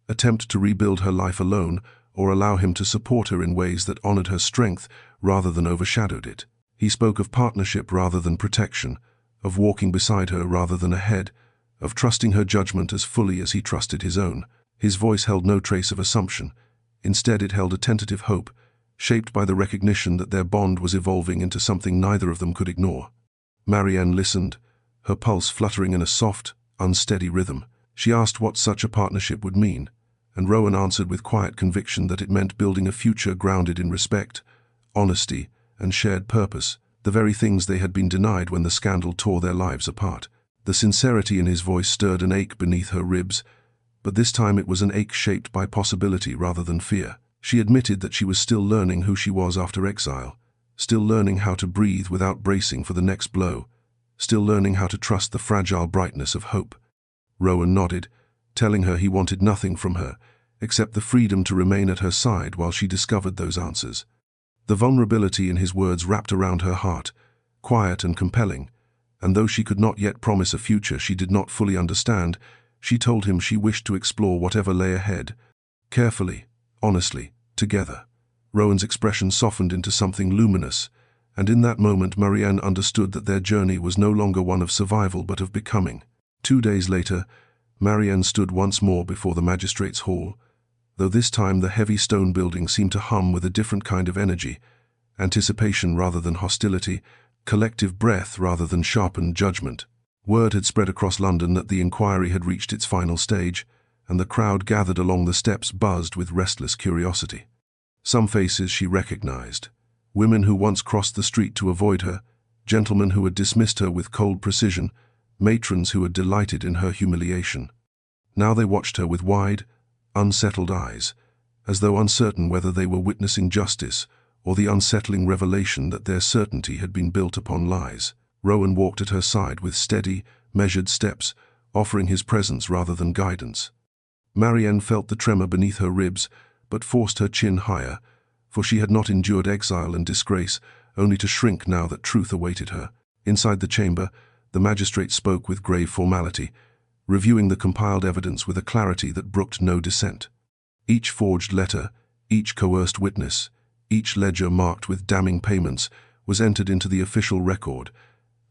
attempt to rebuild her life alone, or allow him to support her in ways that honored her strength rather than overshadowed it. He spoke of partnership rather than protection, of walking beside her rather than ahead, of trusting her judgment as fully as he trusted his own. His voice held no trace of assumption. Instead, it held a tentative hope, shaped by the recognition that their bond was evolving into something neither of them could ignore. Marienne listened, her pulse fluttering in a soft, unsteady rhythm. She asked what such a partnership would mean, and Rowan answered with quiet conviction that it meant building a future grounded in respect, honesty, and shared purpose, the very things they had been denied when the scandal tore their lives apart. The sincerity in his voice stirred an ache beneath her ribs, but this time it was an ache shaped by possibility rather than fear. She admitted that she was still learning who she was after exile, still learning how to breathe without bracing for the next blow, still learning how to trust the fragile brightness of hope. Rowan nodded, telling her he wanted nothing from her, except the freedom to remain at her side while she discovered those answers. The vulnerability in his words wrapped around her heart, quiet and compelling, and though she could not yet promise a future she did not fully understand, she told him she wished to explore whatever lay ahead, carefully, honestly, together. Rowan's expression softened into something luminous, and in that moment Marienne understood that their journey was no longer one of survival but of becoming. 2 days later, Marienne stood once more before the magistrate's hall, though this time the heavy stone building seemed to hum with a different kind of energy, anticipation rather than hostility, collective breath rather than sharpened judgment. Word had spread across London that the inquiry had reached its final stage, and the crowd gathered along the steps buzzed with restless curiosity. Some faces she recognized, women who once crossed the street to avoid her, gentlemen who had dismissed her with cold precision, matrons who had delighted in her humiliation. Now they watched her with wide, unsettled eyes, as though uncertain whether they were witnessing justice or the unsettling revelation that their certainty had been built upon lies. Rowan walked at her side with steady, measured steps, offering his presence rather than guidance. Marienne felt the tremor beneath her ribs, but forced her chin higher, for she had not endured exile and disgrace, only to shrink now that truth awaited her. Inside the chamber, the magistrate spoke with grave formality, reviewing the compiled evidence with a clarity that brooked no dissent. Each forged letter, each coerced witness, each ledger marked with damning payments was entered into the official record,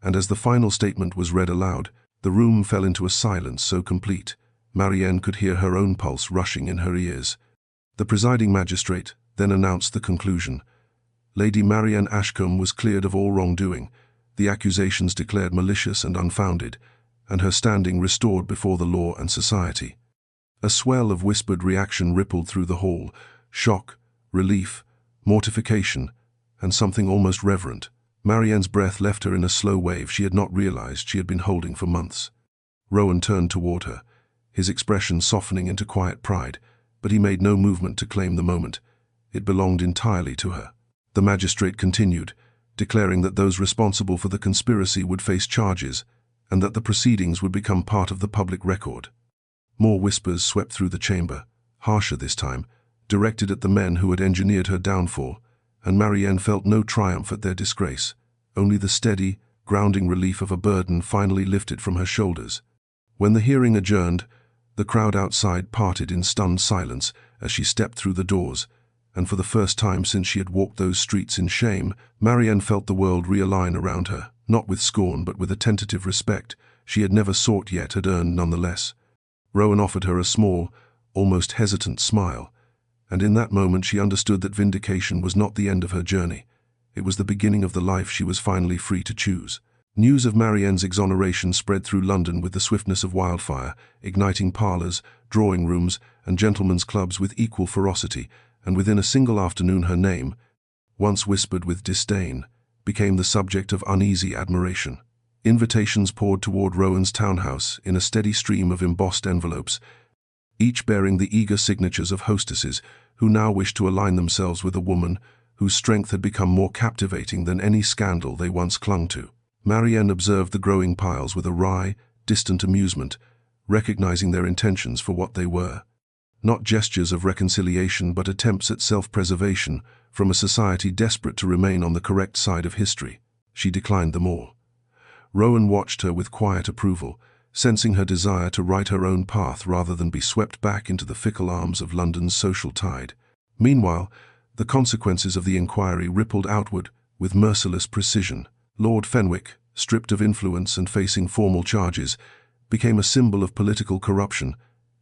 and as the final statement was read aloud, the room fell into a silence so complete, Marienne could hear her own pulse rushing in her ears. The presiding magistrate then announced the conclusion. Lady Marienne Ashcombe was cleared of all wrongdoing, the accusations declared malicious and unfounded, and her standing restored before the law and society. A swell of whispered reaction rippled through the hall, shock, relief, mortification, and something almost reverent. Marienne's breath left her in a slow wave she had not realized she had been holding for months. Rowan turned toward her, his expression softening into quiet pride, but he made no movement to claim the moment. It belonged entirely to her. The magistrate continued, declaring that those responsible for the conspiracy would face charges, and that the proceedings would become part of the public record. More whispers swept through the chamber, harsher this time, directed at the men who had engineered her downfall, and Marienne felt no triumph at their disgrace, only the steady, grounding relief of a burden finally lifted from her shoulders. When the hearing adjourned, the crowd outside parted in stunned silence as she stepped through the doors, and for the first time since she had walked those streets in shame, Marienne felt the world realign around her, not with scorn but with a tentative respect she had never sought yet had earned nonetheless. Rowan offered her a small, almost hesitant smile, and in that moment she understood that vindication was not the end of her journey. It was the beginning of the life she was finally free to choose. News of Marienne's exoneration spread through London with the swiftness of wildfire, igniting parlours, drawing rooms, and gentlemen's clubs with equal ferocity, and within a single afternoon her name, once whispered with disdain, became the subject of uneasy admiration. Invitations poured toward Rowan's townhouse in a steady stream of embossed envelopes, each bearing the eager signatures of hostesses who now wished to align themselves with a woman whose strength had become more captivating than any scandal they once clung to. Marienne observed the growing piles with a wry, distant amusement, recognizing their intentions for what they were. Not gestures of reconciliation but attempts at self-preservation from a society desperate to remain on the correct side of history. She declined them all. Rowan watched her with quiet approval, sensing her desire to write her own path rather than be swept back into the fickle arms of London's social tide. Meanwhile, the consequences of the inquiry rippled outward with merciless precision. Lord Fenwick, stripped of influence and facing formal charges, became a symbol of political corruption,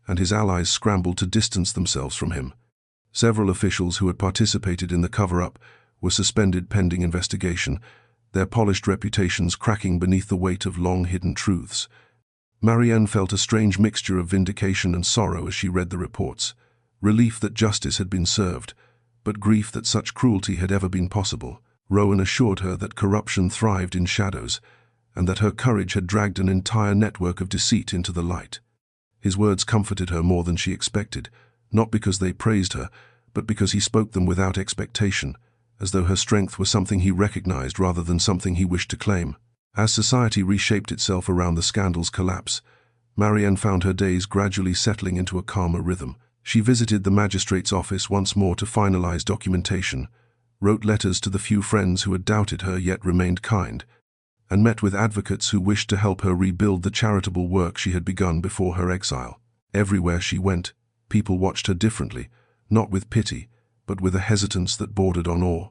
and his allies scrambled to distance themselves from him. Several officials who had participated in the cover-up were suspended pending investigation, their polished reputations cracking beneath the weight of long-hidden truths. Marienne felt a strange mixture of vindication and sorrow as she read the reports. Relief that justice had been served, but grief that such cruelty had ever been possible. Rowan assured her that corruption thrived in shadows, and that her courage had dragged an entire network of deceit into the light. His words comforted her more than she expected, not because they praised her, but because he spoke them without expectation, as though her strength was something he recognized rather than something he wished to claim. As society reshaped itself around the scandal's collapse, Marienne found her days gradually settling into a calmer rhythm. She visited the magistrate's office once more to finalize documentation, wrote letters to the few friends who had doubted her yet remained kind, and met with advocates who wished to help her rebuild the charitable work she had begun before her exile. Everywhere she went, people watched her differently, not with pity, but with a hesitance that bordered on awe.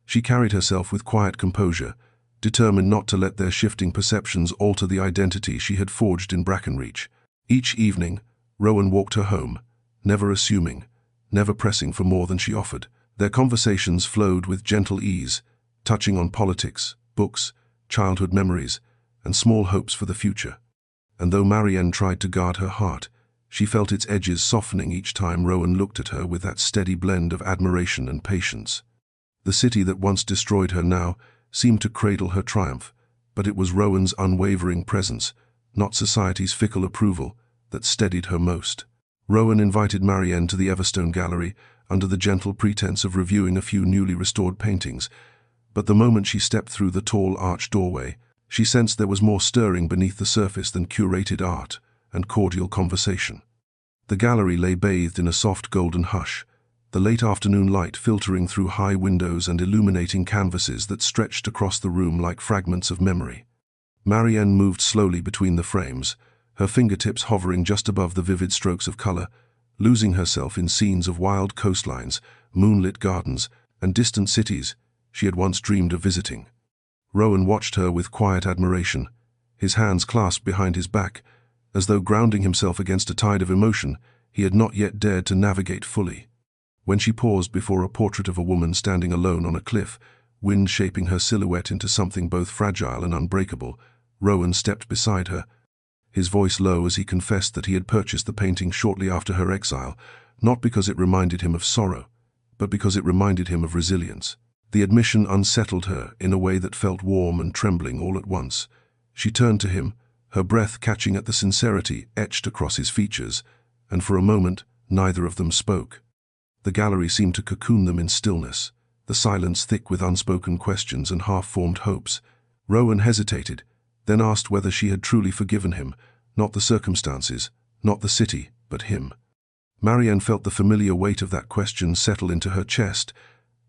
She carried herself with quiet composure, determined not to let their shifting perceptions alter the identity she had forged in Brackenreach. Each evening, Rowan walked her home, never assuming, never pressing for more than she offered. Their conversations flowed with gentle ease, touching on politics, books, childhood memories, and small hopes for the future. And though Marienne tried to guard her heart, she felt its edges softening each time Rowan looked at her with that steady blend of admiration and patience. The city that once destroyed her now seemed to cradle her triumph, but it was Rowan's unwavering presence, not society's fickle approval, that steadied her most. Rowan invited Marienne to the Everstone gallery under the gentle pretense of reviewing a few newly restored paintings, but the moment she stepped through the tall arched doorway, she sensed there was more stirring beneath the surface than curated art and cordial conversation. The gallery lay bathed in a soft golden hush, the late afternoon light filtering through high windows and illuminating canvases that stretched across the room like fragments of memory. Marienne moved slowly between the frames, her fingertips hovering just above the vivid strokes of color, losing herself in scenes of wild coastlines, moonlit gardens, and distant cities she had once dreamed of visiting. Rowan watched her with quiet admiration, his hands clasped behind his back, as though grounding himself against a tide of emotion he had not yet dared to navigate fully. When she paused before a portrait of a woman standing alone on a cliff, wind shaping her silhouette into something both fragile and unbreakable, Rowan stepped beside her, his voice low as he confessed that he had purchased the painting shortly after her exile, not because it reminded him of sorrow, but because it reminded him of resilience. The admission unsettled her in a way that felt warm and trembling all at once. She turned to him, her breath catching at the sincerity etched across his features, and for a moment neither of them spoke. The gallery seemed to cocoon them in stillness, the silence thick with unspoken questions and half-formed hopes. Rowan hesitated, then asked whether she had truly forgiven him, not the circumstances, not the city, but him. Marienne felt the familiar weight of that question settle into her chest,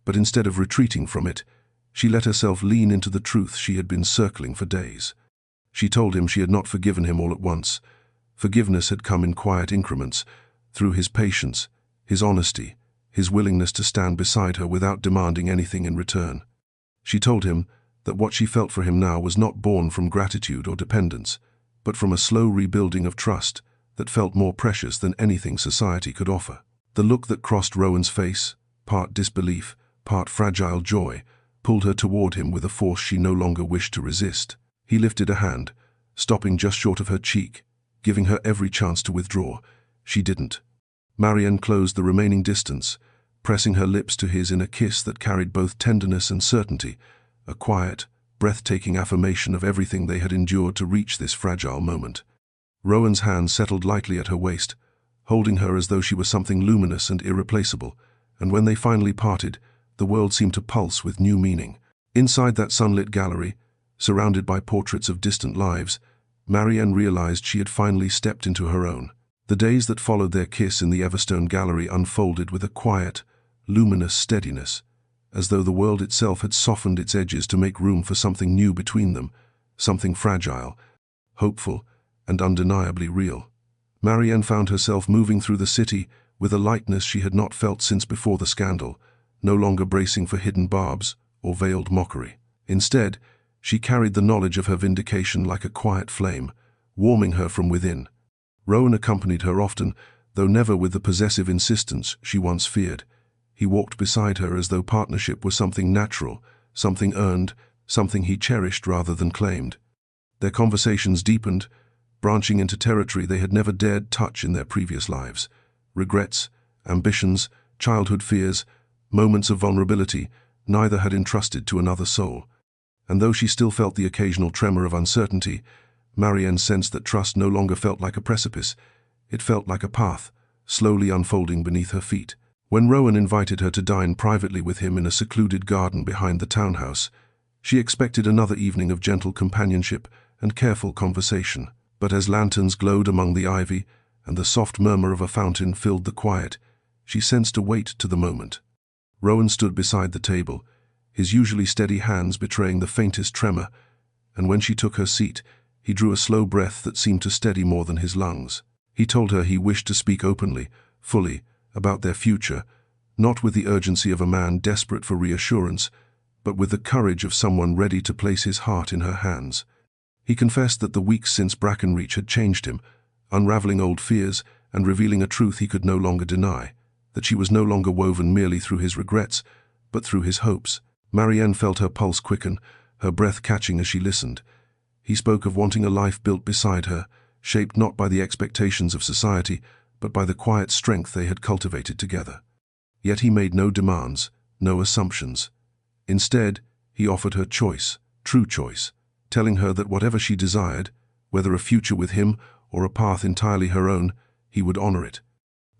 but instead of retreating from it, she let herself lean into the truth she had been circling for days. She told him she had not forgiven him all at once. Forgiveness had come in quiet increments, through his patience, his honesty, his willingness to stand beside her without demanding anything in return. She told him that what she felt for him now was not born from gratitude or dependence, but from a slow rebuilding of trust that felt more precious than anything society could offer. The look that crossed Rowan's face, part disbelief, part fragile joy, pulled her toward him with a force she no longer wished to resist. He lifted a hand, stopping just short of her cheek, giving her every chance to withdraw. She didn't. Marienne closed the remaining distance, pressing her lips to his in a kiss that carried both tenderness and certainty, a quiet, breathtaking affirmation of everything they had endured to reach this fragile moment. Rowan's hand settled lightly at her waist, holding her as though she were something luminous and irreplaceable, and when they finally parted, the world seemed to pulse with new meaning. Inside that sunlit gallery, surrounded by portraits of distant lives, Marienne realized she had finally stepped into her own. The days that followed their kiss in the Everstone gallery unfolded with a quiet, luminous steadiness, as though the world itself had softened its edges to make room for something new between them, something fragile, hopeful, and undeniably real. Marienne found herself moving through the city with a lightness she had not felt since before the scandal, no longer bracing for hidden barbs or veiled mockery. Instead, she carried the knowledge of her vindication like a quiet flame, warming her from within. Rowan accompanied her often, though never with the possessive insistence she once feared. He walked beside her as though partnership was something natural, something earned, something he cherished rather than claimed. Their conversations deepened, branching into territory they had never dared touch in their previous lives. Regrets, ambitions, childhood fears, moments of vulnerability, neither had entrusted to another soul. And though she still felt the occasional tremor of uncertainty, Marienne sensed that trust no longer felt like a precipice. It felt like a path, slowly unfolding beneath her feet. When Rowan invited her to dine privately with him in a secluded garden behind the townhouse, she expected another evening of gentle companionship and careful conversation. But as lanterns glowed among the ivy and the soft murmur of a fountain filled the quiet, she sensed a weight to the moment. Rowan stood beside the table, his usually steady hands betraying the faintest tremor, and when she took her seat, he drew a slow breath that seemed to steady more than his lungs. He told her he wished to speak openly, fully, about their future, not with the urgency of a man desperate for reassurance, but with the courage of someone ready to place his heart in her hands. He confessed that the weeks since Brackenreach had changed him, unraveling old fears and revealing a truth he could no longer deny, that she was no longer woven merely through his regrets, but through his hopes. Marienne felt her pulse quicken, her breath catching as she listened. He spoke of wanting a life built beside her, shaped not by the expectations of society, but by the quiet strength they had cultivated together. Yet he made no demands, no assumptions. Instead, he offered her choice, true choice, telling her that whatever she desired, whether a future with him or a path entirely her own, he would honor it.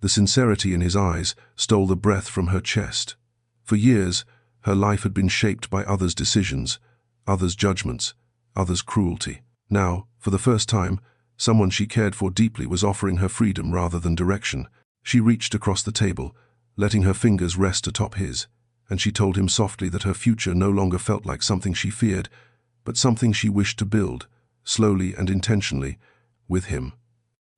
The sincerity in his eyes stole the breath from her chest. For years, her life had been shaped by others' decisions, others' judgments, others' cruelty. Now, for the first time, someone she cared for deeply was offering her freedom rather than direction. She reached across the table, letting her fingers rest atop his, and she told him softly that her future no longer felt like something she feared, but something she wished to build, slowly and intentionally, with him.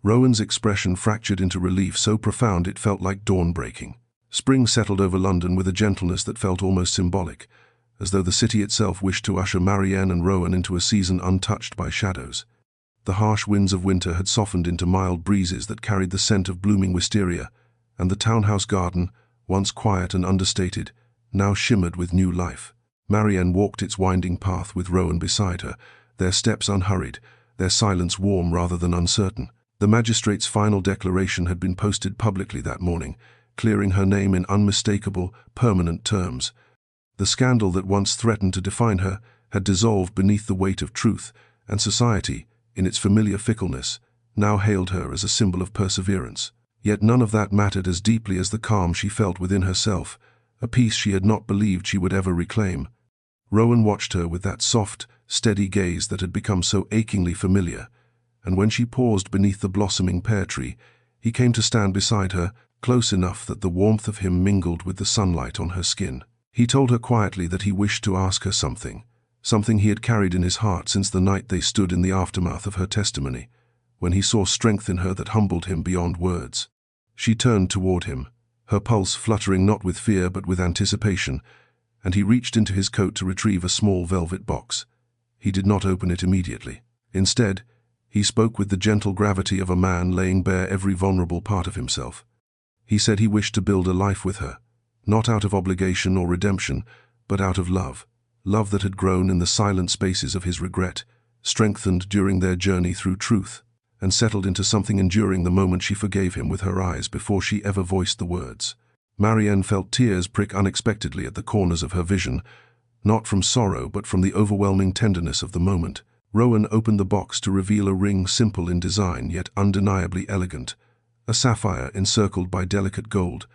Rowan's expression fractured into relief so profound it felt like dawn breaking. Spring settled over London with a gentleness that felt almost symbolic, as though the city itself wished to usher Marienne and Rowan into a season untouched by shadows. The harsh winds of winter had softened into mild breezes that carried the scent of blooming wisteria, and the townhouse garden, once quiet and understated, now shimmered with new life. Marienne walked its winding path with Rowan beside her, their steps unhurried, their silence warm rather than uncertain. The magistrate's final declaration had been posted publicly that morning, clearing her name in unmistakable, permanent terms. The scandal that once threatened to define her had dissolved beneath the weight of truth, and society, in its familiar fickleness, now hailed her as a symbol of perseverance. Yet none of that mattered as deeply as the calm she felt within herself, a peace she had not believed she would ever reclaim. Rowan watched her with that soft, steady gaze that had become so achingly familiar, and when she paused beneath the blossoming pear tree, he came to stand beside her, close enough that the warmth of him mingled with the sunlight on her skin. He told her quietly that he wished to ask her something he had carried in his heart since the night they stood in the aftermath of her testimony, when he saw strength in her that humbled him beyond words. She turned toward him, her pulse fluttering not with fear but with anticipation, and he reached into his coat to retrieve a small velvet box. He did not open it immediately. Instead, he spoke with the gentle gravity of a man laying bare every vulnerable part of himself. He said he wished to build a life with her, not out of obligation or redemption, but out of love. Love that had grown in the silent spaces of his regret, strengthened during their journey through truth, and settled into something enduring the moment she forgave him with her eyes before she ever voiced the words. Marienne felt tears prick unexpectedly at the corners of her vision, not from sorrow but from the overwhelming tenderness of the moment. Rowan opened the box to reveal a ring simple in design yet undeniably elegant, a sapphire encircled by delicate gold,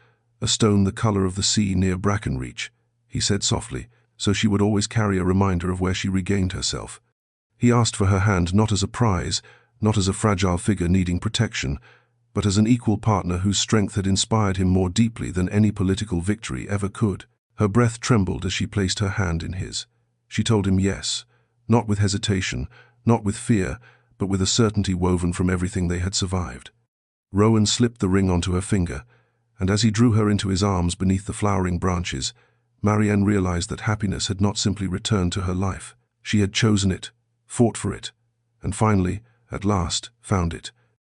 a stone the color of the sea near Brackenreach, he said softly, so she would always carry a reminder of where she regained herself. He asked for her hand not as a prize, not as a fragile figure needing protection, but as an equal partner whose strength had inspired him more deeply than any political victory ever could. Her breath trembled as she placed her hand in his. She told him yes, not with hesitation, not with fear, but with a certainty woven from everything they had survived. Rowan slipped the ring onto her finger, and as he drew her into his arms beneath the flowering branches, Marienne realized that happiness had not simply returned to her life. She had chosen it, fought for it, and finally, at last, found it.